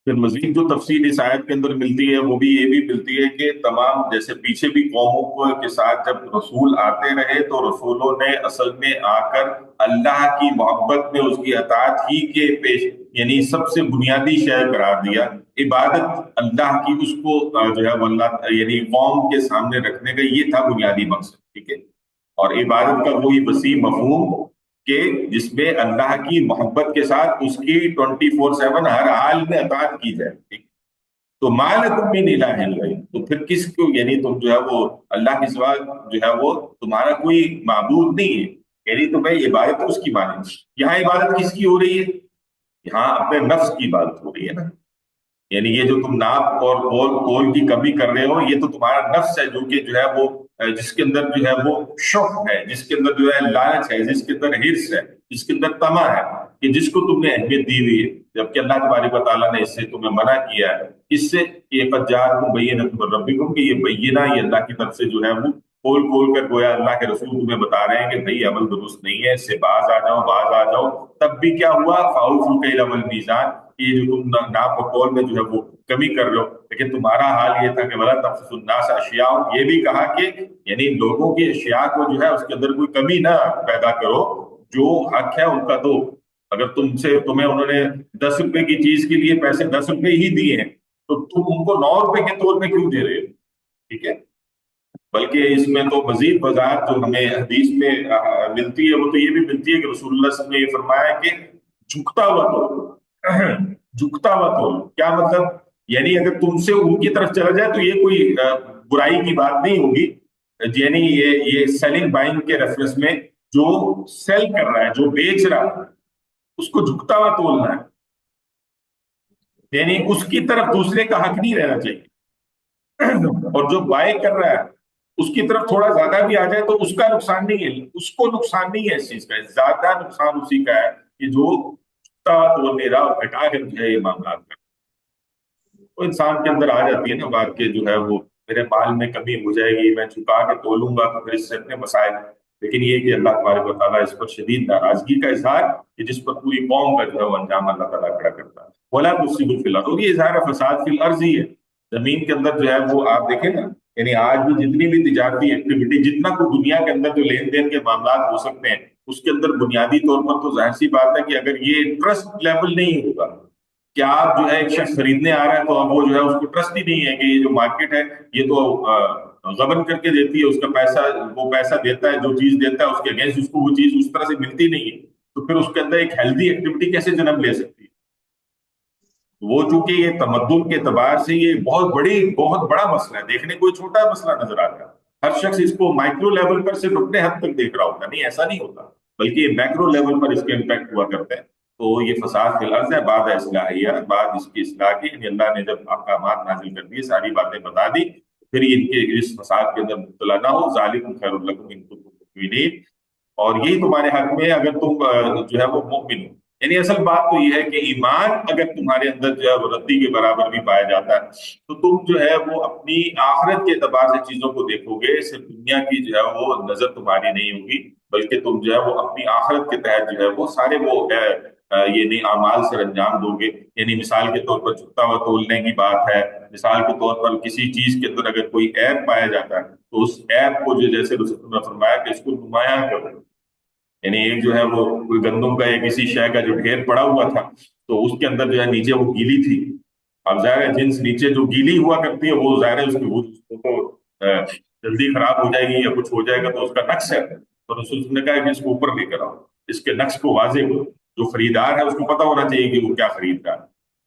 फिर मजीद जो तफसील इस आयत के अंदर मिलती है वो भी ये भी मिलती है कि तमाम जैसे पीछे भी कौमों के साथ जब रसूल आते रहे तो रसूलों ने असल में आकर अल्लाह की मोहब्बत में उसकी अताअत ही के पेश, यानी सबसे बुनियादी शय करार दिया। इबादत अल्लाह की उसको जो है वो अल्लाह यानी कौम के सामने रखने का ये था बुनियादी मकसद। ठीक है? और इबादत का वही वसी मफहूम कि जिसमें अल्लाह की मोहब्बत के साथ उसकी 24/7 हर हाल में अताअत की जाए। ठीक? तो मालकुम मिन इलाहिन गैर, तो फिर किसको, यानी तुम जो है वो अल्लाह के सिवा जो है वो तुम्हारा कोई माबूद नहीं है, यानी तुम्हें इबादत तो उसकी माने। यहाँ इबादत किसकी हो रही है? यहाँ अपने नफ्स की इबादत हो रही है ना। यानी ये जो तुम नाप और तोल तोल की कमी कर रहे हो ये तो तुम्हारा नफ्स है जो कि जो है वो जिसके अंदर जो है वो शौक है, जिसके अंदर जो है लालच है, जिसके अंदर हिर्स है, जिसके अंदर तमा है, कि जिसको तुमने अहमियत दी हुई है, जबकि अल्लाह तबारक व तआला ने इससे तुम्हें मना किया है। इससे ये फज्जारकुम बय्यिनतुम मिन रब्बिकुम, कि ये बय्यिना ये अल्लाह की तरफ से जो है वो खोल खोल कर गोया अल्लाह के रसूल तुम्हें बता रहे हैं कि भाई अमल दुरुस्त नहीं है, इससे बाज आ जाओ, बाज आ जाओ। तब भी क्या हुआ? फाउफुल कैल वल मीजान, ये जो तुम नाप और तौल में जो है वो कमी कर रहे हो। लेकिन तुम्हारा हाल ये था कि वला तबखसुन्नास अशिया, ये भी कहा कि यानी लोगों की अशिया को जो है उसके अंदर कोई कमी ना पैदा करो, जो हक है उनका दो। अगर तुम्हें उन्होंने 10 रुपए की चीज के लिए पैसे 10 रुपए ही दिए हैं तो तुम उनको 9 रुपए के तौर पे क्यों दे रहे हो? ठीक है? बल्कि इसमें तो मजीद वजाहत जो हमें हदीस में मिलती है वो तो ये भी मिलती है कि रसूलुल्लाह सल्लल्लाहु अलैहि वसल्लम ने ये फरमाया कि झुकता हुआ तो झुकता हुआ तो क्या मतलब? यानी अगर तुमसे उनकी तरफ चला जाए तो ये कोई बुराई की बात नहीं होगी। यानी ये सेलिंग बाइंग के रेफरेंस में जो सेल कर रहा है, जो बेच रहा है, उसको झुकता हुआ तोलना है। यानी उसकी तरफ दूसरे का हक नहीं रहना चाहिए। और जो बाय कर रहा है उसकी तरफ थोड़ा ज्यादा भी आ जाए तो उसका नुकसान नहीं है, उसको नुकसान नहीं है इस चीज का, ज्यादा नुकसान उसी का है कि जो तो मेरा और घटा कर जो है ये मामला कर। तो इंसान के अंदर आ जाती है ना बात के जो है वो मेरे माल में कमी हो जाएगी, मैं चुका के तोलूंगा तो फिर इससे अपने मसाइल। लेकिन ये कि अल्लाह तबारक व तआला इस पर शदीद नाराजगी का इजहार कि जिस पर पूरी कौम का जो है वो अंजाम अल्लाह ताला खड़ा करता है। वला तुफसिदू फिल अर्ज़, और ये इजहार फसाद फिल अर्ज़ ही है। زمین کے اندر جو ہے وہ آپ دیکھیں نا، یعنی آج بھی جتنی بھی تجارتی ایکٹیویٹی، جتنا کوئی دنیا کے اندر جو لین دین کے معاملات ہو سکتے ہیں، اس کے اندر بنیادی طور پر تو ظاہر سی بات ہے کہ اگر یہ ٹرسٹ لیول نہیں ہوگا کہ آپ جو ہے ایک شخص خریدنے آ رہا ہے تو اب وہ جو ہے اس کو ٹرسٹ ہی نہیں ہے کہ یہ جو مارکیٹ ہے یہ تو غبن کر کے دیتی ہے، اس کا پیسہ، وہ پیسہ دیتا ہے، جو چیز دیتا ہے اس کے اگینسٹ اس کو وہ چیز اس طرح سے ملتی نہیں ہے، تو پھر اس کے اندر ایک ہیلدی ایکٹیویٹی کیسے جنم لے سکتی ہے؟ وہ چونکہ یہ تمدن کے اعتبار سے یہ بہت بڑا مسئلہ ہے، دیکھنے کو یہ چھوٹا مسئلہ نظر آتا ہے، ہر شخص اس کو مائکرو لیول پر صرف اپنے حد تک دیکھ رہا ہوتا ہے، نہیں ایسا نہیں ہوتا، بلکہ یہ میکرو لیول پر اس کے امپیکٹ ہوا کرتے ہیں۔ تو یہ فساد فی الارض ہے بعد اصلاحیہ، بعد اس کی اصلاح کی، یعنی اللہ نے جب احکامات نازل کر دیے، ساری باتیں بتا دی، پھر ان کے اس فساد کے اندر مبتلا نہ ہو، ذالکم خیر لکم ان کنتم مؤمنین، اور یہی تمہارے حق میں ہے اگر تم جو ہے وہ مومن ہو۔ یعنی اصل بات تو یہ ہے کہ ایمان اگر تمہارے اندر جو ہے وہ ردی کے برابر بھی پایا جاتا ہے تو تم جو ہے وہ اپنی آخرت کے اعتبار سے چیزوں کو دیکھو گے، صرف دنیا کی جو ہے وہ نظر تمہاری نہیں ہوگی، بلکہ تم جو ہے وہ اپنی آخرت کے تحت جو ہے وہ سارے وہ یعنی اعمال سر انجام دو گے۔ یعنی مثال کے طور پر جھکتا ہوا تولنے کی بات ہے، مثال کے طور پر کسی چیز کے اندر اگر کوئی عیب پایا جاتا ہے تو اس عیب کو جو جیسے رسول نے فرمایا کہ اس کو نمایاں کرو، یعنی ایک جو ہے وہ کوئی گندم کا یا کسی شے کا جو ڈھیر پڑا ہوا تھا تو اس کے اندر جو ہے نیچے وہ گیلی تھی، اب ظاہر ہے جنس نیچے جو گیلی ہوا کرتی ہے وہ ظاہر ہے اس کو جلدی خراب ہو جائے گی یا کچھ ہو جائے گا، تو اس کا نقص ہے، تو رسول نے کہا کہ اس کو اوپر لے کر آؤ، اس کے نقص کو واضح کرو، جو خریدار ہے اس کو پتا ہونا چاہیے کہ وہ کیا خرید رہا ہے۔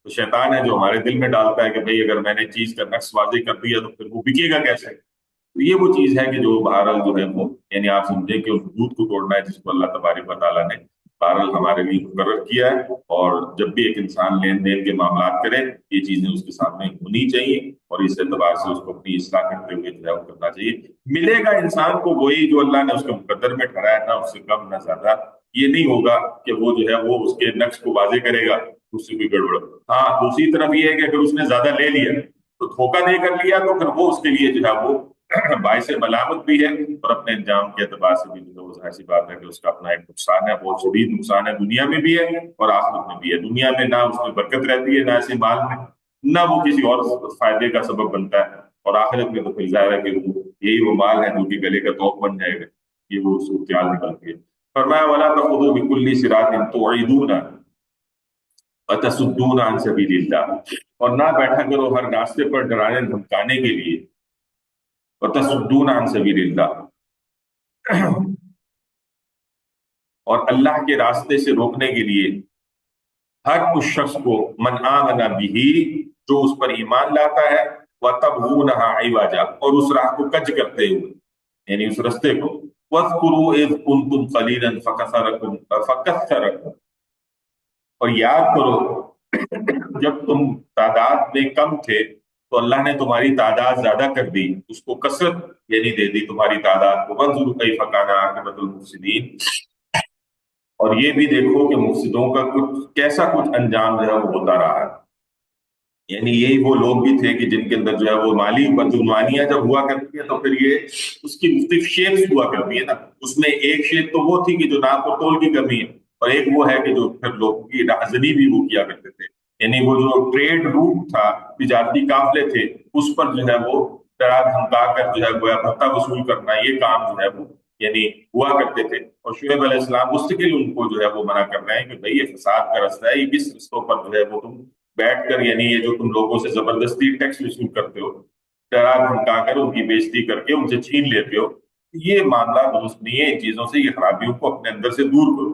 تو شیطان ہے جو ہمارے دل میں ڈالتا ہے کہ بھئی اگر میں نے چیز کا نقص واضح کر دیا تو پھر وہ بکے گا کیسے؟ تو یہ وہ چیز ہے کہ جو بہرحال جو ہے وہ یعنی آپ سمجھیں کہ اس حدود کو توڑنا ہے جس کو اللہ تبارک و تعالیٰ نے بہرحال ہمارے لیے مقرر کیا ہے، اور جب بھی ایک انسان لین دین کے معاملات کرے یہ چیزیں اس کے سامنے ہونی چاہیے، اور اس اعتبار سے اس کو اپنی اصلاح کرتے ہوئے جو ہے وہ کرنا چاہیے۔ ملے گا انسان کو وہی جو اللہ نے اس کے مقدر میں ٹھہرایا، نہ اس سے کم نہ زیادہ، یہ نہیں ہوگا کہ وہ جو ہے وہ اس کے نقص کو واضح کرے گا اس سے کوئی گڑبڑ۔ ہاں دوسری طرف یہ ہے کہ اگر اس نے زیادہ لے لیا تو دھوکہ دے کر لیا تو پھر وہ اس کے لیے جو ہے وہ باعث ملامت بھی ہے، اور اپنے انجام کے اعتبار سے بھی جو ظاہر سی بات ہے کہ اس کا اپنا ایک نقصان ہے، بہت شدید نقصان ہے، دنیا میں بھی ہے اور آخرت میں بھی ہے۔ دنیا میں نہ اس میں برکت رہتی ہے، نہ ایسے مال میں، نہ وہ کسی اور فائدے کا سبب بنتا ہے، اور آخرت میں تو پھر ظاہر ہے کہ یہی وہ مال ہے جو کہ گلے کا توق بن جائے گا، یہ وہ صورتحال نکلتی ہے۔ فرمایا وَلَا تَخُذُوا بِكُلِّ صِرَاطٍ تُوعِدُونَ وَتَصُدُّونَ عَن سَبِيلِ اللَّهِ، اور نہ بیٹھا کرو ہر راستے پر ڈرانے دھمکانے کے لیے، وَتَصُدُّونَ عَن سَبِيلِ اللَّهِ، اور اللہ کے راستے سے روکنے کے لیے ہر اس شخص کو من آمن بِهِ جو اس پر ایمان لاتا ہے، وَتَبْغُونَهَا عِوَجًا اور اس راہ کو کج کرتے ہوئے، یعنی اس راستے کو، وَاذْكُرُوا إِذْ كُنْتُمْ قَلِيلًا فَكَثَّرَكُمْ اور یاد کرو جب تم تعداد میں کم تھے تو اللہ نے تمہاری تعداد زیادہ کر دی، اس کو کثرت یعنی دے دی تمہاری تعداد کو۔ وَانظُرْ كَيْفَ كَانَ عَاقِبَةُ الْمُفْسِدِينَ اور یہ بھی دیکھو کہ مفسدوں کا کیسا کچھ انجام جو ہے وہ ہوتا رہا ہے، یعنی یہی وہ لوگ بھی تھے کہ جن کے اندر جو ہے وہ مالی بدعنوانیاں جب ہوا کرتی ہیں تو پھر یہ اس کی مختلف شیپس ہوا کرتی ہے نا، اس میں ایک شیپ تو وہ تھی کہ جو ناپ و تول کی کمی ہے، اور ایک وہ ہے کہ جو پھر لوگوں کی راہزنی بھی وہ کیا کرتے تھے، یعنی وہ جو ٹریڈ روٹ تھا، تجارتی قافلے تھے، اس پر جو ہے وہ ڈرا دھمکا کر جو ہے گویا بھتہ وصول کرنا، یہ کام جو ہے وہ یعنی ہوا کرتے تھے۔ اور شعیب علیہ السلام مستقل ان کو جو ہے وہ منع کر رہے ہیں کہ بھئی یہ فساد کا رستہ ہے، یہ کس رستوں پر جو ہے وہ تم بیٹھ کر یعنی یہ جو تم لوگوں سے زبردستی ٹیکس وصول کرتے ہو، ڈرا دھمکا کر ان کی بےزتی کر کے ان سے چھین لیتے ہو، یہ معاملہ درست نہیں ہے، ان چیزوں سے، یہ خرابیوں کو اپنے اندر سے دور کرو۔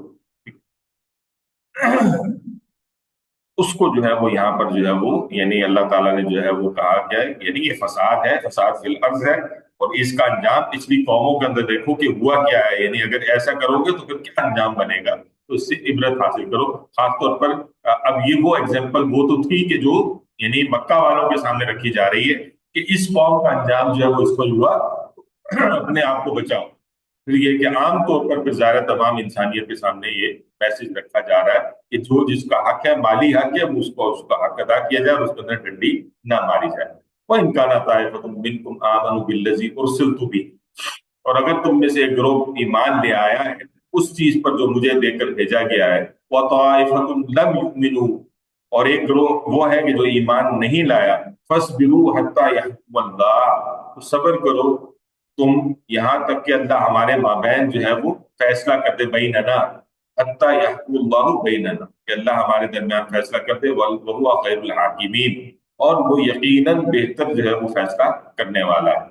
اس کو جو ہے وہ یہاں پر جو ہے وہ یعنی اللہ تعالیٰ نے جو ہے وہ کہا کیا ہے، یعنی یہ فساد ہے، فساد فی الارض ہے، اور اس کا انجام پچھلی قوموں کے اندر دیکھو کہ ہوا کیا ہے، یعنی اگر ایسا کرو گے تو پھر کیا انجام بنے گا، تو اس سے عبرت حاصل کرو۔ خاص طور پر اب یہ وہ ایگزامپل وہ تو تھی کہ جو یعنی مکہ والوں کے سامنے رکھی جا رہی ہے کہ اس قوم کا انجام جو ہے وہ اس کو ہوا، اپنے آپ کو بچاؤ۔ پھر یہ کہ عام طور پر پھر ظاہر تمام انسانیت کے سامنے یہ میسج رکھا جا رہا ہے کہ جو جس کا حق ہے، مالی حق ہے، اس کا حق ادا کیا جائے اور اس کے اندر ڈنڈی نہ ماری جائے۔ وَإِنْ كَانَ طَائِفَةٌ مِّنْكُمْ آمَنُوا بِالَّذِي أُرْسِلْتُ بِهِ اور اگر تم میں سے ایک گروہ ایمان لے آیا ہے اس چیز پر جو مجھے دے کر بھیجا گیا ہے، وَطَائِفَةٌ لَمْ يُؤْمِنُوا और एक ग्रोह वो है कि जो ईमान नहीं लाया। फस्बिरू हत्ता यहकुम अल्लाह, तो सब्र करो तुम यहाँ तक कि अल्लाह हमारे माबैन जो है वो फैसला कर दे, बैनना, हत्ता यहकुम अल्लाहु बैनना, कि अल्लाह हमारे दरमियान फैसला कर दे, वहुवा खैरुल हाकिमीन, और वो यकीनन बेहतर जो है वो फैसला करने वाला है।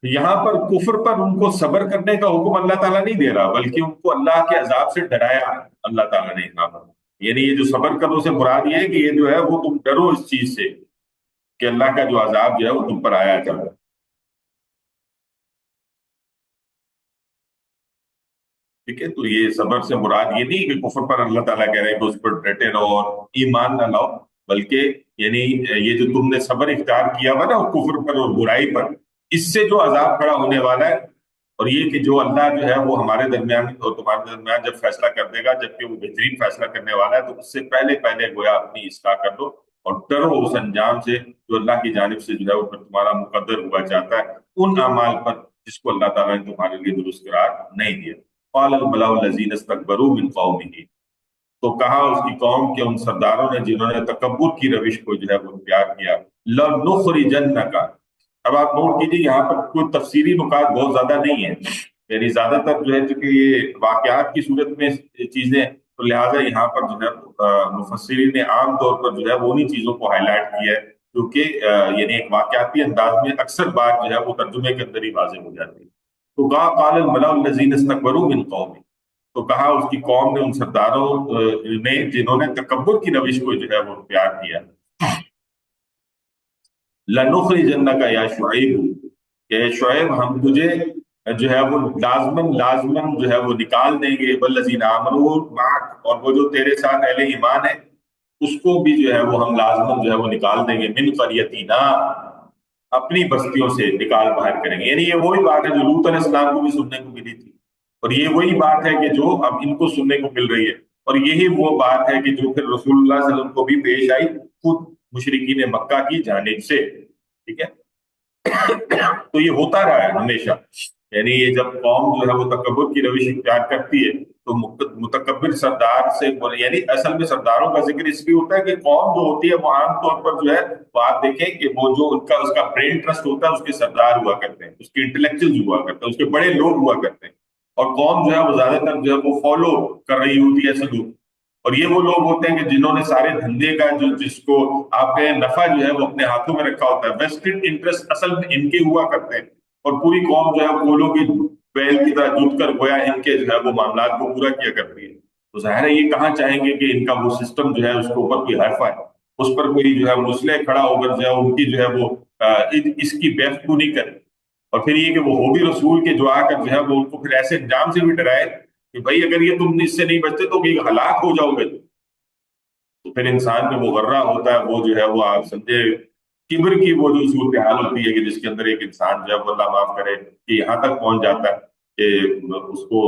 यहाँ पर कुफर पर उनको सब्र करने का हुक्म अल्लाह ताला नहीं दे रहा, बल्कि उनको अल्लाह के अजाब से डराया अल्लाह ताला ने यहाँ पर। यानी ये जो सब्र करो से मुराद ये है कि ये जो है वो तुम डरो इस चीज से कि अल्लाह का जो अजाब जो है वो तुम पर आया जाए। ठीक है, तो ये सब्र से मुराद ये नहीं कि कुफर पर अल्लाह ताला कह रहे हैं कि उस पर डटे रहो और ईमान न लाओ, बल्कि यानी ये जो तुमने सब्र इख्तियार किया हुआ ना कुफर पर और बुराई पर, इससे जो अजाब खड़ा होने वाला है, और ये कि जो अल्लाह जो है वो हमारे दरमियान और तुम्हारे दरमियान जब फैसला कर देगा, जबकि वो बेहतरीन फैसला करने वाला है, तो उससे पहले पहले गोया अपनी इस्लाह कर लो और डरो उस अंजाम से जो अल्लाह की जानिब से जो है वो फिर तुम्हारा मुकद्दर हुआ चाहता है उन अमाल पर जिसको अल्लाह ताला ने तुम्हारे लिए दुरुस्त करार नहीं दिया। तो कहा उसकी कौम के उन सरदारों ने जिन्होंने तकब्बुर की रविश को जो है वो प्यार किया, लनुखरिजन्नका। अब आप नोट कीजिए यहाँ पर कोई तफसीरी नुकात बहुत ज्यादा नहीं है, यानी ज्यादातर जो है चूंकि ये वाकयात की सूरत में चीजें, तो लिहाजा यहाँ पर जो है मुफस्सिरीन ने आम तौर पर जो है वो उन्हीं चीजों को हाईलाइट किया है क्योंकि यानी एक वाकयाती अंदाज में अक्सर बात जो है वो तर्जुमे के अंदर ही वाज़ेह हो जाती है। तो कहा काल मलाउल्लज़ीन इस्तकबरू मिन कौमी, तो कहा उसकी कौम ने उन सरदारों ने जिन्होंने तकब्बुर की रविश को जो है वो प्यार किया, लनुखरिजन्नका या शुआइब, कि शुआइब हम तुझे जो है वो लाजमन लाजमन जो है वो निकाल देंगे, वल्लज़ीन आमनू माक, और वो जो तेरे साथ अहले ईमान है उसको भी जो है वो हम लाजमन जो है वो निकाल देंगे, मिन करियतीना, अपनी बस्तियों से निकाल बाहर करेंगे। यानी ये वही बात है जो लूत अलैहिस्सलाम को भी सुनने को मिली थी, और ये वही बात है कि जो अब इनको सुनने को मिल रही है, और यही वो बात है कि जो फिर रसूलुल्लाह सल्लल्लाहु अलैहि वसल्लम को भी पेश आई खुद मुशरिकीन मक्का की जानिब से। ठीक है, तो ये होता रहा है हमेशा, यानी ये जब कौम जो है वो तकब्बुर की रविश इख्तियार करती है तो मुतकब्बिर सरदार से यानी असल में सरदारों का जिक्र इसलिए होता है कि कौम जो होती है वो आमतौर पर जो है वो आप देखें कि वो जो उनका उसका ब्रेन ट्रस्ट होता है उसके सरदार हुआ करते हैं, उसके इंटेलेक्चुअल हुआ करते हैं, उसके बड़े लोग हुआ करते हैं, और कौम जो है वो ज्यादातर जो है वो फॉलो कर रही होती है ऐसे लोग। और ये वो लोग होते हैं कि जिन्होंने सारे धंधे का जो जिसको आपके नफा जो है वो अपने हाथों में रखा होता है, वेस्टेड इंटरेस्ट असल में इनके हुआ करते हैं, और पूरी कौम जो है कोलों की बैल की तरह जुट कर गोया इनके जो है वो मामला को पूरा किया करती है। तो जाहिर है ये कहाँ चाहेंगे कि इनका वो सिस्टम जो है उसके ऊपर कोई हर्फ है, उस पर कोई जो है मुसले खड़ा होकर जो है उनकी जो है वो इसकी बेवकूफी करे, और फिर ये कि वो हो भी रसूल के जो आकर जो है वो उनको फिर ऐसे अंजाम से भी डराए कि भाई अगर ये तुम इससे नहीं बचते तो ये हलाक हो जाओगे। तो फिर इंसान में वो गर्रा होता है, वो जो है वो आप समझे किब्र की वो जो सूरत हाल होती है कि जिसके अंदर एक इंसान जो है वो अल्लाह माफ करे कि यहाँ तक पहुंच जाता है कि उसको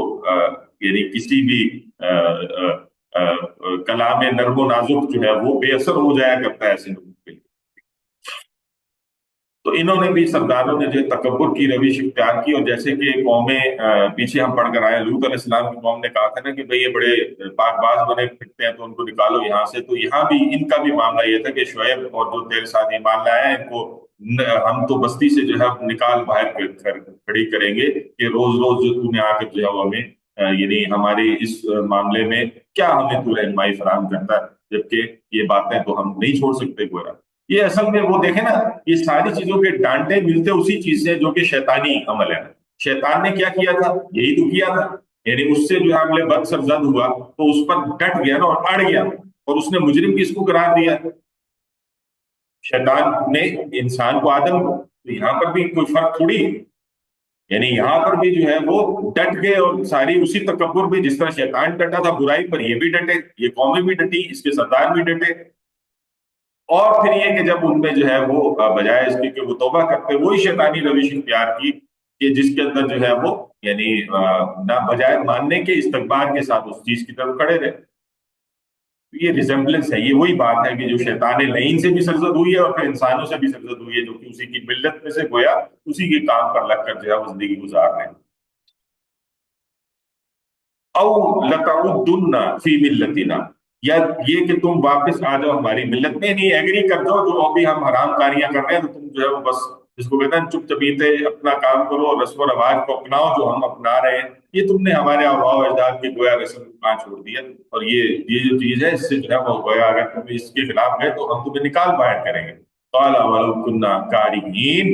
यानी किसी भी कलाम नर्मो नाजुक जो है वो बेअसर हो जाया करता है ऐसे लोगों के लिए। तो इन्होंने भी सरदारों ने जो तकब्बुर की रविश इख्तियार की, और जैसे कि कौमें पीछे हम पढ़कर आए, लूत अलैहिस्सलाम की कौम ने कहा था ना कि भाई ये बड़े पाकबाज बने फिरते हैं तो उनको निकालो यहाँ से, तो यहाँ भी इनका भी मामला ये था कि शुएब और जो तेरे साथ ईमान लाया है इनको हम तो बस्ती से जो है निकाल बाहर खड़ी करेंगे कि रोज रोज जो तूने आकर जो है वो हमें यानी हमारे इस मामले में क्या हमें तू रहनुमाई फराहम करता है, जबकि ये बातें तो हम नहीं छोड़ सकते गोया। ये असल में वो देखे ना, ये सारी चीजों के डांटे मिलते उसी चीज से जो कि शैतानी अमल है। शैतान ने क्या किया था, यही तो किया था, यानी उससे जो है अगले बद सरजद हुआ तो उस पर डट गया ना और अड़ गया, और उसने मुजरिम किसको करार दिया, शैतान ने इंसान को, आदम को। तो यहाँ पर भी कोई फर्क थोड़ी है, यानी यहाँ पर भी जो है वो डट गए, और सारी उसी तकब्बुर में जिस तरह शैतान डटा था बुराई पर, ये भी डटे, ये कौमें भी डटी, इसके सरदार भी डटे। और फिर ये कि जब उनमें जो है वो बजाय इसके कि वो तौबा करते, वही शैतानी रविश इख्तियार की कि जिसके अंदर जो है वो यानी ना बजाय मानने के इस्तकबार के साथ उस चीज की तरफ खड़े रहे। तो ये रिजेम्बलेंस है, ये वही बात है कि जो शैतान लईन से भी सरजद हुई है और फिर इंसानों से भी सरजद हुई है, जो कि उसी की मिल्लत में से गोया उसी के काम पर लगकर जो है वो जिंदगी गुजार रहे हैं। او لتعودن فی ملتنا، یا یہ کہ تم واپس آ جاؤ ہماری ملت میں، نہیں ایگری کر جاؤ جو ابھی ہم حرام کاریاں کر رہے ہیں، تو تم جو ہے وہ بس جس کو کہتے ہیں چپ چپیتے اپنا کام کرو اور رسم و رواج کو اپناؤ جو ہم اپنا رہے ہیں، یہ تم نے ہمارے آباء و اجداد کے گویا رسم کہاں چھوڑ دیا، اور یہ جو چیز ہے اس سے جو ہے وہ گویا اگر تم اس کے خلاف گئے تو ہم تمہیں نکال باہر کریں گے۔ قال ولو كنا كارهين،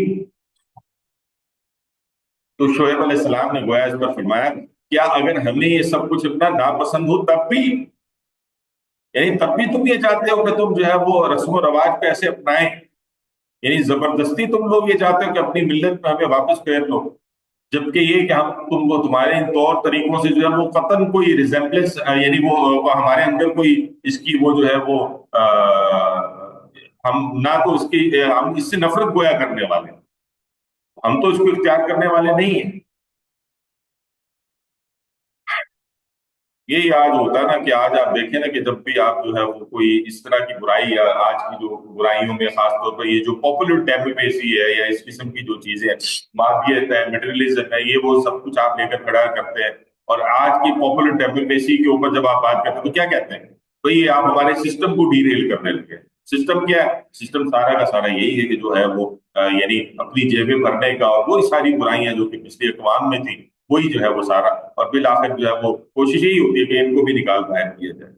تو شعیب علیہ السلام نے گویا اس پر فرمایا کیا اگر ہمیں یہ سب کچھ اتنا ناپسند ہو تب بھی، یعنی تب بھی تم یہ چاہتے ہو کہ تم جو ہے وہ رسم و رواج پہ ایسے اپنائیں، یعنی زبردستی تم لوگ یہ چاہتے ہو کہ اپنی ملت میں ہمیں واپس پھیر لو، جبکہ یہ کہ ہم تم کو تمہارے ان طور طریقوں سے جو ہے وہ قطعاً کوئی ریزمبلنس، یعنی وہ ہمارے اندر کوئی اس کی وہ جو ہے وہ ہم نہ تو اس کی ہم اس سے نفرت گویا کرنے والے ہیں، ہم تو اس کو اختیار کرنے والے نہیں ہیں۔ یہی آج ہوتا ہے نا کہ آج آپ دیکھیں نا کہ جب بھی آپ جو ہے وہ کوئی اس طرح کی برائی، یا آج کی جو برائیوں میں خاص طور پر یہ جو پاپولر ڈیموکریسی ہے یا اس قسم کی جو چیزیں ہیں، مادیت ہے، مٹیریلزم ہے، یہ وہ سب کچھ آپ لے کر کھڑا کرتے ہیں، اور آج کی پاپولر ڈیموکریسی کے اوپر جب آپ بات کرتے ہیں تو کیا کہتے ہیں؟ بھئی آپ ہمارے سسٹم کو ڈی ریل کرنے لگے۔ سسٹم کیا ہے؟ سسٹم سارا کا سارا یہی ہے کہ جو ہے وہ یعنی اپنی جیبیں بھرنے کا، اور وہی ساری برائیاں جو کہ پچھلی اقوام میں تھی وہی جو ہے وہ سارا، اور بالآخر جو ہے وہ کوشش یہی ہوتی ہے کہ ان کو بھی نکال باہر کیا جائے۔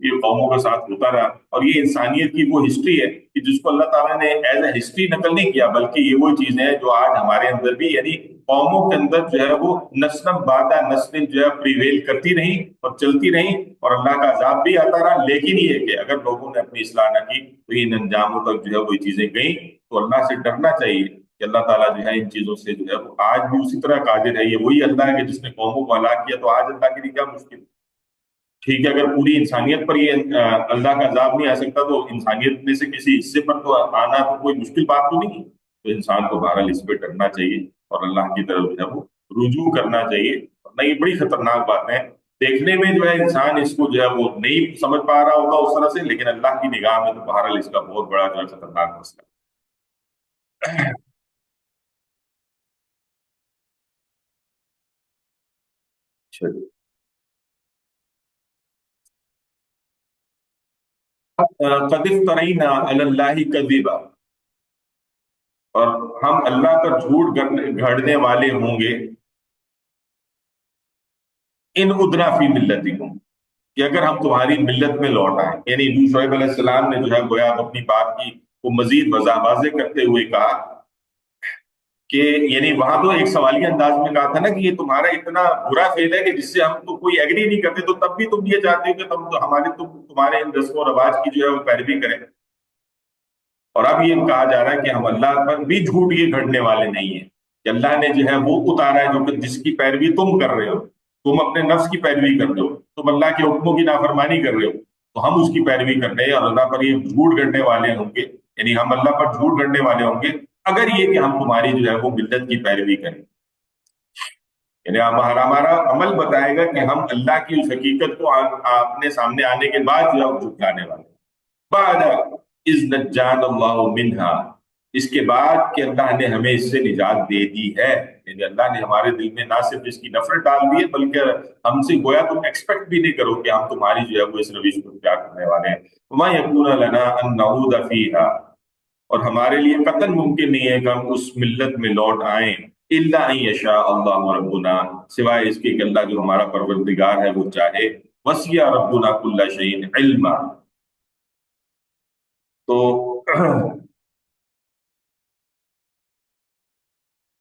یہ قوموں کے ساتھ ہوتا رہا، اور یہ انسانیت کی وہ ہسٹری ہے کہ جس کو اللہ تعالیٰ نے ایز اے ہسٹری نقل نہیں کیا، بلکہ یہ وہ چیزیں ہیں جو آج ہمارے اندر بھی، یعنی قوموں کے اندر جو ہے وہ نسل بعد نسل جو ہے پریویل کرتی رہی اور چلتی رہی، اور اللہ کا عذاب بھی آتا رہا، لیکن یہ کہ اگر لوگوں نے اپنی اصلاح نہ کی تو ان انجاموں تک جو ہے وہ چیزیں گئیں۔ تو اللہ سے ڈرنا چاہیے کہ اللہ تعالیٰ جو ہے ان چیزوں سے جو ہے وہ آج بھی اسی طرح قادر ہے، یہ وہی اللہ ہے کہ جس نے قوموں کو ہلاک کیا، تو آج اللہ کے لیے کیا مشکل ہے؟ ٹھیک ہے، اگر پوری انسانیت پر یہ اللہ کا عذاب نہیں آ سکتا تو انسانیت میں سے کسی حصے پر تو آنا تو کوئی مشکل بات تو نہیں ہے۔ تو انسان کو بہرحال اس پہ ڈرنا چاہیے اور اللہ کی طرف جو ہے وہ رجوع کرنا چاہیے، ورنہ یہ بڑی خطرناک بات ہے۔ دیکھنے میں جو ہے انسان اس کو جو ہے وہ نہیں سمجھ پا رہا ہوگا اس طرح سے، لیکن اللہ کی نگاہ میں تو بہرحال اس کا بہت بڑا جو ہے خطرناک مسئلہ ہے۔ چلیے، قد افترینا علی اللہ کذبا، اور ہم اللہ پر جھوٹ گھڑنے والے ہوں گے، ان ادنا فی ملتکم، کہ اگر ہم تمہاری ملت میں لوٹ آئیں، یعنی شعیب علیہ السلام نے جو ہے گویا اپنی بات کی وہ مزید واضح کرتے ہوئے کہا کہ یعنی وہاں تو ایک سوالیہ انداز میں کہا تھا نا کہ یہ تمہارا اتنا برا فعل ہے کہ جس سے ہم تو کوئی ایگری نہیں کرتے، تو تب بھی تم یہ چاہتے ہو کہ تمہارے ان رسم و رواج کی جو ہے وہ پیروی کریں، اور اب یہ کہا جا رہا ہے کہ ہم اللہ پر بھی جھوٹ یہ گھڑنے والے نہیں ہیں، کہ اللہ نے جو ہے وہ اتارا ہے جو کہ جس کی پیروی تم کر رہے ہو، تم اپنے نفس کی پیروی کر رہے ہو، تم اللہ کے حکموں کی نافرمانی کر رہے ہو، تو ہم اس کی پیروی کر رہے ہیں، اور اللہ پر یہ جھوٹ گھڑنے والے ہوں گے، یعنی ہم اللہ پر جھوٹ گھڑنے والے ہوں گے اگر یہ کہ ہم تمہاری جو ہے وہ ملت کی پیروی کریں، یعنی ہمارا عمل بتائے گا کہ ہم اللہ کی اس حقیقت کو اپنے سامنے آنے کے بعد جو ہے وہ جھٹلانے والے بعد اذ نجانا اللہ منہا، اس کے بعد کہ اللہ نے ہمیں اس سے نجات دے دی ہے، یعنی اللہ نے ہمارے دل میں نہ صرف اس کی نفرت ڈال دی ہے بلکہ ہم سے گویا تم ایکسپیکٹ بھی نہیں کرو کہ ہم تمہاری جو ہے وہ اس روش کو اختیار کرنے والے ہیں۔ وما یکون لنا ان نعود فیہا، اور ہمارے لیے قطعاً ممکن نہیں ہے کہ ہم اس ملت میں لوٹ آئیں، الا ان یشاء اللہ ربنا، سوائے اس کے کہ اللہ جو ہمارا پروردگار ہے وہ چاہے، وسع ربنا کل شیء علما، تو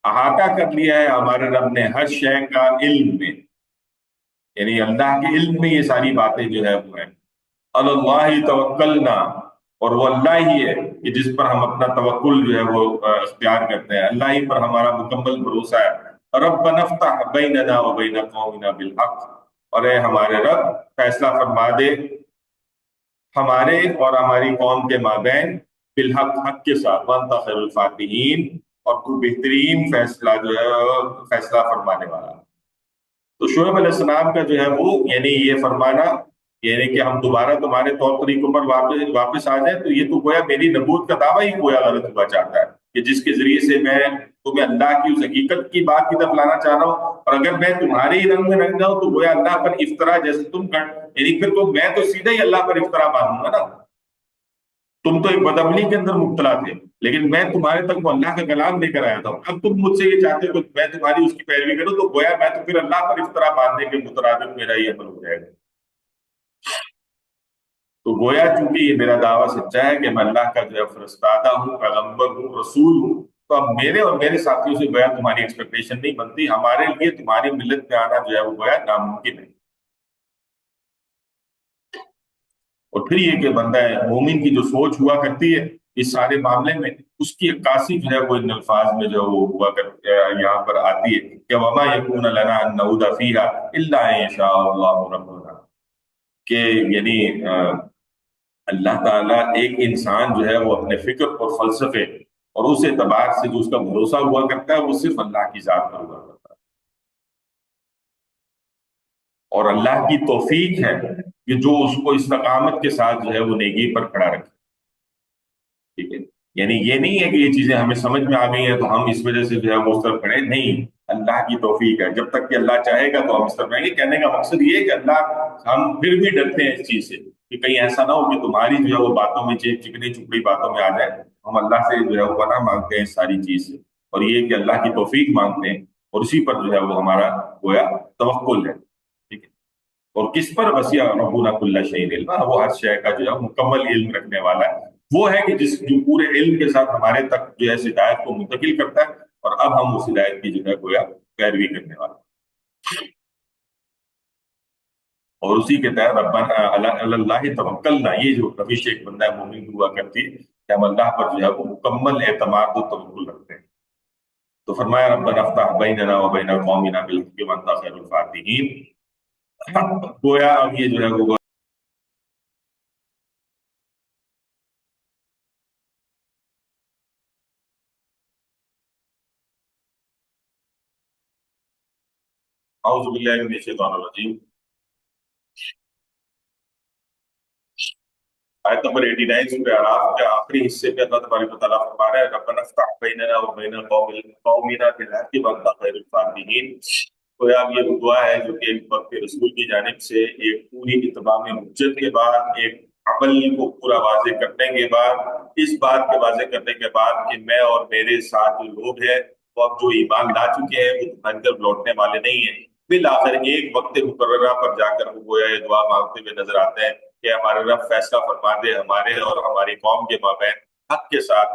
احاطہ کر لیا ہے ہمارے رب نے ہر شے کا علم میں، یعنی اللہ کے علم میں یہ ساری باتیں جو ہے وہ ہیں۔ اللہ توکلنا، اور وہ اللہ ہی ہے کہ جس پر ہم اپنا توکل جو ہے وہ اختیار کرتے ہیں، اللہ ہی پر ہمارا مکمل بھروسہ ہے۔ ربنا افتح بیننا و بین قومنا بالحق، اور اے ہمارے رب فیصلہ فرما دے ہمارے اور ہماری قوم کے مابین بالحق، حق کے ساتھ، وانت خیر الفاتحین، اور تو بہترین فیصلہ جو ہے فیصلہ فرمانے والا۔ تو شعیب علیہ السلام کا جو ہے وہ یعنی یہ فرمانا، یعنی کہ ہم دوبارہ تمہارے طور طریقوں پر واپس آ جائیں، تو یہ تو گویا میری نبوت کا دعویٰ ہی گویا غلط ہوا چاہتا ہے، کہ جس کے ذریعے سے میں تمہیں اللہ کی اس حقیقت کی بات کی طرف لانا چاہ رہا ہوں، اور اگر میں تمہارے ہی رنگ میں رنگ جاؤں تو گویا اللہ پر افطرا جیسے تم کر، یعنی پھر تو میں تو سیدھا ہی اللہ پر افطرا باندھوں گا نا۔ تم تو ایک بدعملی کے اندر مبتلا تھے، لیکن میں تمہارے تک وہ اللہ کا کلام لے کر آیا تھا، اب تم مجھ سے یہ چاہتے ہو کہ میں تمہاری اس کی پیروی کروں، تو گویا میں تو پھر اللہ پر افطرا باندھنے کے مترادف میرا یہ عمل ہو جائے گا۔ تو گویا چونکہ یہ میرا دعویٰ سچا ہے کہ میں اللہ کا جو ہے فرستادہ ہوں، پیغمبر ہوں، رسول ہوں، تو اب میرے اور میرے ساتھیوں سے گویا تمہاری ایکسپیکٹیشن نہیں بنتی، ہمارے لیے تمہاری ملت میں آنا جو ہے وہ گویا ناممکن ہے۔ اور پھر یہ کہ بندہ مومن کی جو سوچ ہوا کرتی ہے اس سارے معاملے میں، اس کی عکاسی جو ہے وہ ان الفاظ میں جو ہے وہ ہوا یہاں پر آتی ہے کہ وما یکون لنا ان نعود فیہا الا ان یشاء اللہ ربنا، کہ یعنی اللہ تعالیٰ ایک انسان جو ہے وہ اپنے فکر اور فلسفے اور اس اعتبار سے جو اس کا بھروسہ ہوا کرتا ہے وہ صرف اللہ کی ذات پر ہوا کرتا ہے، اور اللہ کی توفیق ہے کہ جو اس کو استقامت کے ساتھ جو ہے وہ نیکی پر کھڑا رکھے۔ ٹھیک ہے، یعنی یہ نہیں ہے کہ یہ چیزیں ہمیں سمجھ میں آ گئی ہیں تو ہم اس وجہ سے جو ہے وہ اس طرف کھڑے، نہیں، اللہ کی توفیق ہے، جب تک کہ اللہ چاہے گا تو ہم اس طرف رہیں گے۔ کہنے کا مقصد یہ ہے کہ اللہ، ہم پھر بھی ڈرتے ہیں اس چیز سے کہ کہیں ایسا نہ ہو کہ تمہاری جو ہے وہ باتوں میں چکنی چپڑی باتوں میں آ جائے، ہم اللہ سے جو ہے وہ پناہ مانگتے ہیں اس ساری چیز سے، اور یہ کہ اللہ کی توفیق مانگتے ہیں، اور اسی پر جو ہے وہ ہمارا گویا توکل ہے۔ ٹھیک ہے، اور کس پر؟ وسیع ربنا کل شیء علما، وہ ہر شے کا جو ہے مکمل علم رکھنے والا ہے، وہ ہے کہ جس جو پورے علم کے ساتھ ہمارے تک جو ہے ہدایت کو منتقل کرتا ہے، اور اب ہم اس ہدایت کی جو ہے گویا پیروی کرنے والا ہیں۔ اور اسی کے تحت ربنا علی اللہ توکلنا، یہ جو روش ایک بندہ مومن ہوا کرتی ہے کہ ہم اللہ پر جو ہے وہ مکمل اعتماد و توکل رکھتے ہیں۔ تو فرمایا ربنا افتح بیننا و بین قومنا بالحق وانت خیر الفاتحین، گویا اب یہ جو ہے وہ اعوذ باللہ من الشیطان الرجیم، آیت نمبر 89 سورہ اعراف کے آخری حصے میں اللہ تبارک و تعالیٰ فرما رہا ہے ربنا افتح بیننا و بین قومنا بالحق وانت خیر الفاتحین۔ تو اب یہ دعا ہے جو کہ ایک وقت رسول کی جانب سے ایک پوری اتمام حجت کے بعد، ایک عمل کو پورا واضح کرنے کے بعد، اس بات کے واضح کرنے کے بعد کہ میں اور میرے ساتھ جو لوگ ہیں وہ اب جو ایمان لا چکے ہیں وہ تمہاری طرف لوٹنے والے نہیں ہیں۔ بالآخر ایک وقت مقررہ پر جا کر وہ گویا یہ دعا مانگتے ہوئے نظر آتے ہیں کہ ہمارے رب فیصلہ فرما دے ہمارے اور ہماری قوم کے مابین حق کے ساتھ،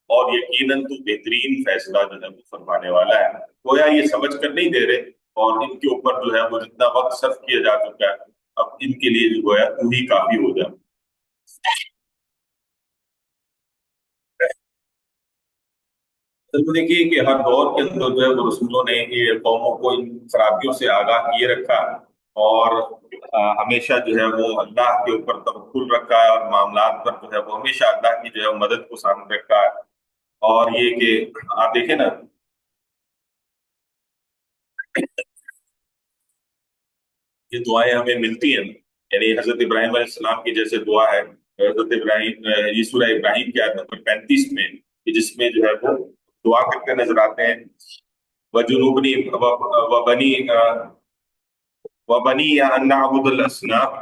اور یقیناً تو بہترین فیصلہ جو ہے وہ فرمانے والا ہے۔ گویا یہ سمجھ کر نہیں دے رہے، اور ان کے اوپر جو ہے وہ جتنا وقت صرف کیا جا چکا ہے اب ان کے لیے جو گویا تو ہی کافی ہو جائے۔ تو دیکھیے کہ ہر دور کے اندر جو ہے وہ رسولوں نے یہ قوموں کو ان خرابیوں سے آگاہ کیے رکھا، اور ہمیشہ جو ہے وہ اللہ کے اوپر توکل رکھا ہے، اور معاملات پر جو ہے وہ ہمیشہ اللہ کی جو ہے مدد کو سامنے رکھا ہے۔ اور یہ کہ آپ دیکھیں نا، یہ دعائیں ہمیں ملتی ہیں، یعنی حضرت ابراہیم علیہ السلام کی جیسے دعا ہے، حضرت ابراہیم یہ سورہ ابراہیم کی آیت نمبر 35 میں، کہ جس میں جو ہے وہ دعا کرتے نظر آتے ہیں وجنوبنی وبنی وبنی ان نعبد الاصنام،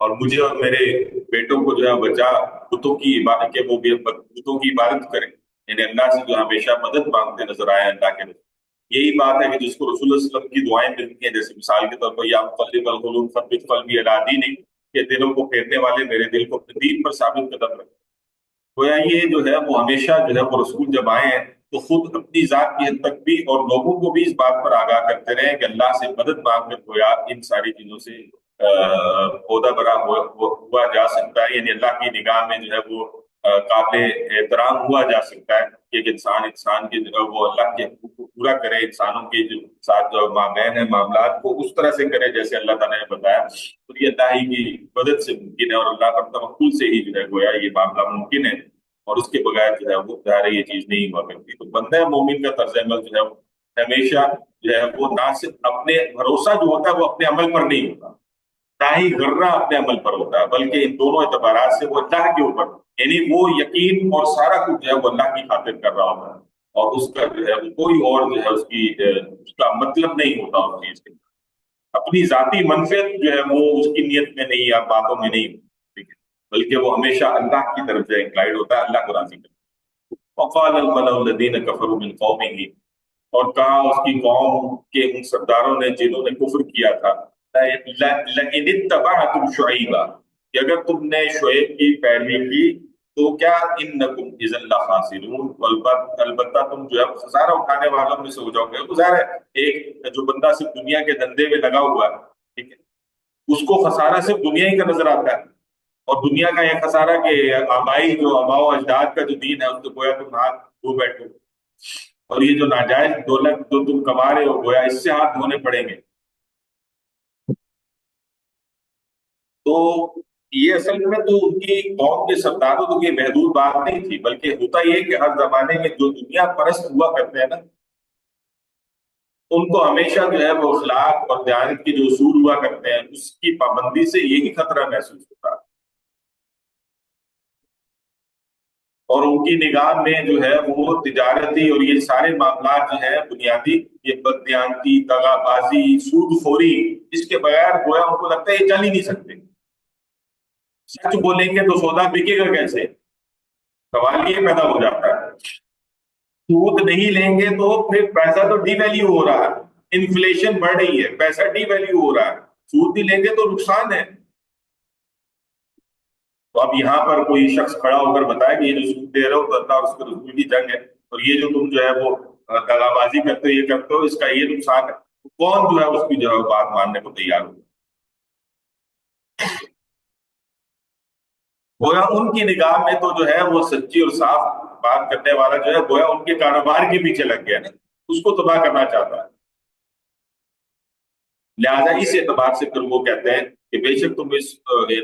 اور مجھے اور میرے بیٹوں کو جو ہے بچا بتوں کی عبادت کے، وہ بتوں کی عبادت کریں، یعنی اللہ سے جو ہمیشہ مدد مانگتے نظر آئے اللہ کے نبی۔ یہی بات ہے کہ جس کو رسول اللہ صلی اللہ علیہ وسلم کی دعائیں ملتی ہیں، جیسے مثال کے طور پر یا مقلب القلوب ثبت قلبی علی دینک، کہ دلوں کو پھیرنے والے میرے دل کو اپنے دین پر ثابت قدم رکھ۔ گویا یہ جو ہے وہ ہمیشہ جو ہے وہ رسول جب آئے ہیں تو خود اپنی ذات کی حد تک بھی اور لوگوں کو بھی اس بات پر آگاہ کرتے رہے کہ اللہ سے مدد مانگ کر گویا ان ساری چیزوں سے عہدہ برا ہوا جا سکتا ہے، یعنی اللہ کی نگاہ میں جو ہے وہ قابل احترام ہوا جا سکتا ہے کہ ایک انسان کے وہ اللہ کے حقوق کو پورا کرے، انسانوں کے جو ساتھ جو مابین ہے معاملات کو اس طرح سے کرے جیسے اللہ تعالیٰ نے بتایا، تو یہ اللہ ہی کی مدد سے ممکن ہے، اور اللہ پر توکل سے ہی جو ہے گویا یہ معاملہ ممکن ہے، اور اس کے بغیر جو ہے وہ ظاہر یہ چیز نہیں ہوا کرتی۔ تو بندہ مومن کا طرز عمل جو ہے ہمیشہ جو ہے وہ نہ صرف اپنے بھروسہ جو ہوتا ہے وہ اپنے عمل پر نہیں ہوتا، ना ही गर्रा अपने अमल पर होता है, बल्कि इन दोनों एतबारात से वो अल्लाह के ऊपर, यानी वो यकीन और सारा कुछ जो है वो अल्लाह की खातिर कर रहा होता है, और उसका जो है वो कोई और जो है उसका मतलब नहीं होता उस चीज के। अपनी जाती मनफियत जो है वो उसकी नीयत में नहीं या बातों में नहीं, ठीक है, बल्कि वो हमेशा अल्लाह की तरफ से इंक्लाइड होता है, अल्लाह को राजी करता है। वक़ाल अल-मलअ कफरू मिन कौमिही, और कहा उसकी कौम के उन सरदारों ने जिन्होंने कुफ्र किया था, लइन इत्तबअतुम शुअैबा, कि अगर तुमने शुएब की पैरवी की तो क्या इन्नकुम इज़न लखासिरून, अलबत्ता तुम जो है खसारा उठाने वालों में से हो जाओगे। गुज़ार है, एक जो बंदा सिर्फ दुनिया के धंधे में लगा हुआ है, ठीक है, उसको खसारा सिर्फ दुनिया ही का नजर आता है, और दुनिया का यह खसारा कि आबाई जो आबाओ अजदाद का जो दीन है उसको गोया तुम हाथ धो बैठो, और ये जो नाजायज दौलत जो तुम कमा रहे हो गोया इससे हाथ धोने पड़ेंगे। तो ये असल में तो उनकी कौम के सरदारों तो ये महदूद बात नहीं थी, बल्कि होता ये कि हर जमाने में जो दुनिया परस्त हुआ करते हैं ना, उनको हमेशा जो है वो अखलाक और दयानत के जो उसूल हुआ करते हैं उसकी पाबंदी से यही खतरा महसूस होता है। और उनकी निगाह में जो है वो तिजारती और ये सारे मामला जो है बुनियादी, ये बददियानती, दगाबाजी, सूदखोरी, इसके बगैर गोया उनको लगता है ये चल ही नहीं सकते। सच बोलेंगे तो सौदा बिकेगा कैसे, सवाल ये पैदा हो जाता है। सूद नहीं लेंगे तो फिर पैसा तो डीवैल्यू हो रहा है, इन्फ्लेशन बढ़ रही है, पैसा डीवैल्यू हो रहा है, सूद नहीं लेंगे तो नुकसान है। तो अब यहाँ पर कोई शख्स खड़ा होकर बताए कि ये जो सूद दे रहे हो तो अल्लाह और उसके रसूल की जंग है, और ये जो तुम जो है वो दगाबाजी करते हो, ये करते हो, इसका ये नुकसान है, तो कौन जो है उसकी जो है बात मानने को तैयार हो। गोया उनकी निगाह में तो जो है वो सच्ची और साफ बात करने वाला जो है गोया उनके कारोबार के पीछे लग गया ना, उसको तबाह करना चाहता है। लिहाजा इस एतबार से फिर वो कहते हैं कि बेशक तुम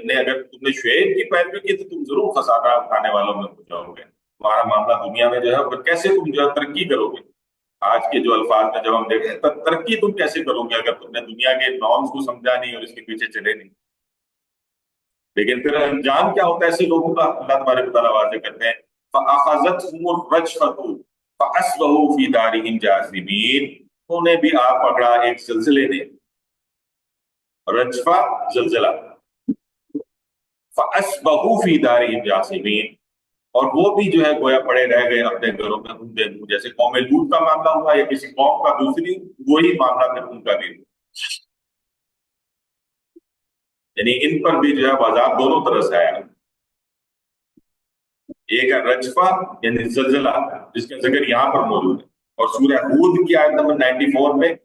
ने अगर तुमने शुएब की पैरवी की तो तुम जरूर खसारा उठाने वालों में हो जाओगे, तुम्हारा मामला दुनिया में जो है फिर कैसे तुम जो है तरक्की करोगे। आज के जो अल्फाज में जब हम देखें तरक्की तुम कैसे करोगे अगर तुमने दुनिया के नॉर्म्स को समझा नहीं और इसके पीछे चले नहीं। लेकिन फिर अंजाम क्या होता है ऐसे लोगों का, अल्लाह तबारक व तआला वाज़ेह करते हैं फ़अख़ज़तहुमुर रजफ़तु फ़अस्बहू फ़ी दारिहिम जासिमीन, उन्हें भी आ पकड़ा एक ज़लज़ले ने, रजफा ज़लज़ला, फ़अस्बहू फ़ी दारिहिम जासिमीन, और वो भी जो है गोया पड़े रह गए अपने घरों में उनके, जैसे कौम लूत का मामला हुआ या किसी कौम का दूसरी, वही मामला फिर उनका भी हुआ। यानी इन पर भी जो है अज़ाब दोनों तरह से आया। एक है रजफा यानी जलजला, जिसका जिक्र यहाँ पर मौजूद है, और सूरह हूद की आयत नंबर 94 में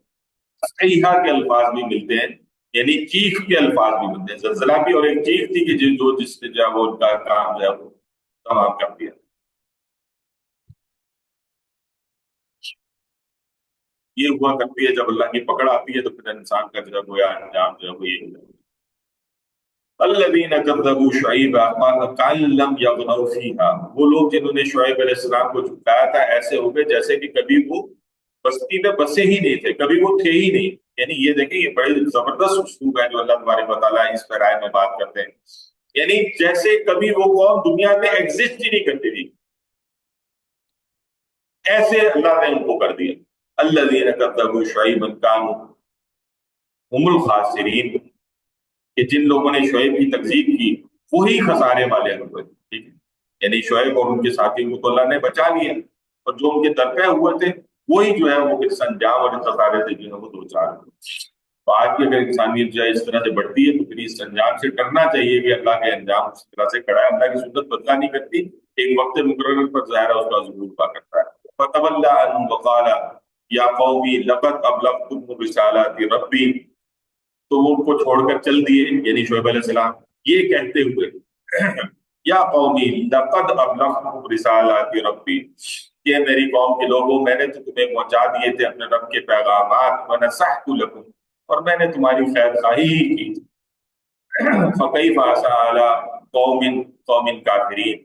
सहीहा के अल्फाज भी मिलते हैं, यानी चीख के अल्फाज भी मिलते हैं। जलजला भी और एक चीख थी कि जो जिससे जो है वो उनका काम जो है वो तमाम कर दिया। ये हुआ करती है जब अल्लाह की पकड़ आती है तो फिर इंसान का जो है गोया अंजाम जो है वो ये हो जाता है। अल्लज़ीना कज़्ज़बू शुअैबा कअल्लम यग़नऊ फ़ीहा, वो लोग जिन्होंने शुएब अलैहिस्सलाम को झुठलाया था ऐसे हो गए जैसे कि कभी वो बस्ती में बसे ही नहीं थे, कभी वो थे ही नहीं। यानी ये देखें, ये बड़े जबरदस्त उस्लूब है जो अल्लाह तबारक व तआला इस पैराए में बात करते हैं, यानी जैसे कभी वो कौम दुनिया में एग्जिस्ट ही नहीं करती थी, ऐसे अल्लाह ने उनको कर दिया। अल्लज़ीना कज़्ज़बू शुअैबन कानू हुमुल खासिरीन, कि जिन लोगों ने शुएब की तकजीब की वही खसारे वाले हुए, ठीक है, यानी शुएब और उनके साथियों को तो अल्लाह ने बचा लिया, और जो उनके दरपे हुए थे वही जो है वो इस अंजाम और इस खसारे से जो है वो दो चार हुए। तो आज की अगर इंसानियत जो है इस तरह से बढ़ती है तो फिर इस अंजाम से डरना चाहिए कि अल्लाह के अंजाम उस तरह से खड़ा है, अल्लाह की सुन्नत बदला नहीं करती, एक वक्त मुकर्रर पर ज़ाहिर है उसका ज़ुहूर हुआ करता है। फतवल्ला अन्हुम वक़ाला या कौमी लक़द अबलग़तुकुम रिसालाति रब्बी, तो वो उनको छोड़कर चल दिए, यानी शुएब अलैहिस्सलाम, ये कहते हुए या कौमी लक़द अबलग़तुकुम रिसालाति रब्बी, ये मेरी कौम के लोगों मैंने तो तुम्हें पहुंचा दिए थे अपने रब के पैगामात, व नसहतु लकुम, और मैंने तुम्हारी खैर खाही ही की। फकैफ असा अला कौमिन कौमिन काफिरीन,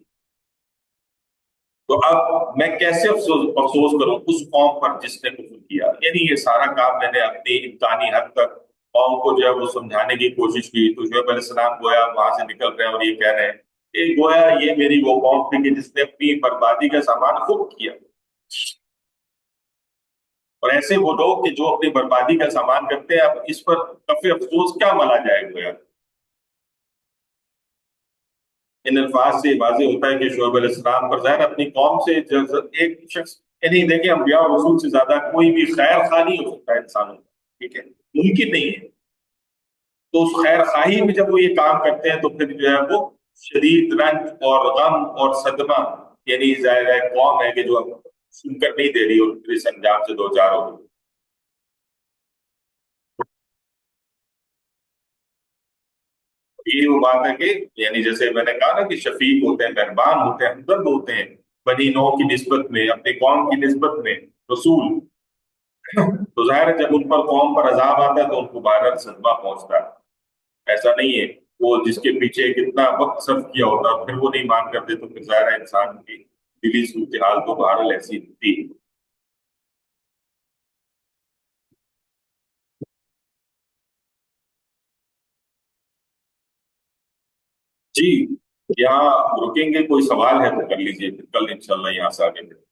तो अब मैं कैसे अफसोस अफसोस करूं उस कौम पर जिसने कुफ्र किया। यानी ये सारा काम मैंने अपनी इम्कानी हद तक कौम को जो है वो समझाने की कोशिश की। तो शुएब अलैहिस्सलाम गोया वहां से निकल रहे हैं और ये कह रहे हैं कि गोया ये मेरी वो कौम थी कि जिसने अपनी बर्बादी का सामान खुद किया। और ऐसे वो लोग कि जो अपनी बर्बादी का सामान करते हैं, अब इस पर कफे अफसोस क्या मला जाए गोया। इन अल्फाज से वाज़ेह होता है कि शुएब अलैहिस्सलाम पर ज़ाहिर अपनी कौम से एक शख्स, यानी देखिए अंबिया और रसूल से ज्यादा कोई भी खैर खा नहीं हो सकता है इंसानों का, ठीक है, मुमकिन नहीं है। तो उस खैर खाही में जब वो ये काम करते हैं तो फिर जो है वो शदीद रंज और गम और सदमा, यानी जाहिर है कौम है कि जो अब सुनकर नहीं दे रही और फिर इस अंजाम से दो चार हो गई। यही वो बात है कि यानी जैसे मैंने कहा ना कि शफीक होते हैं, मेहरबान होते हैं, हमदर्द होते हैं बनी नौ की निस्बत में, अपने कौम की निस्बत में रसूल। तो जाहिर है जब उन पर कौम पर अजाब आता है तो उनको बहरहाल सदमा पहुंचता है। ऐसा नहीं है वो जिसके पीछे कितना वक्त सर्व किया होता है फिर वो नहीं मान करते, तो फिर जाहिर है इंसान की दिली सूरत हाल तो बहरहाल ऐसी होती है। जी, यहाँ रुकेंगे, कोई सवाल है तो कर लीजिए, फिर कल इंशाल्लाह यहाँ से आगे बढ़ेंगे।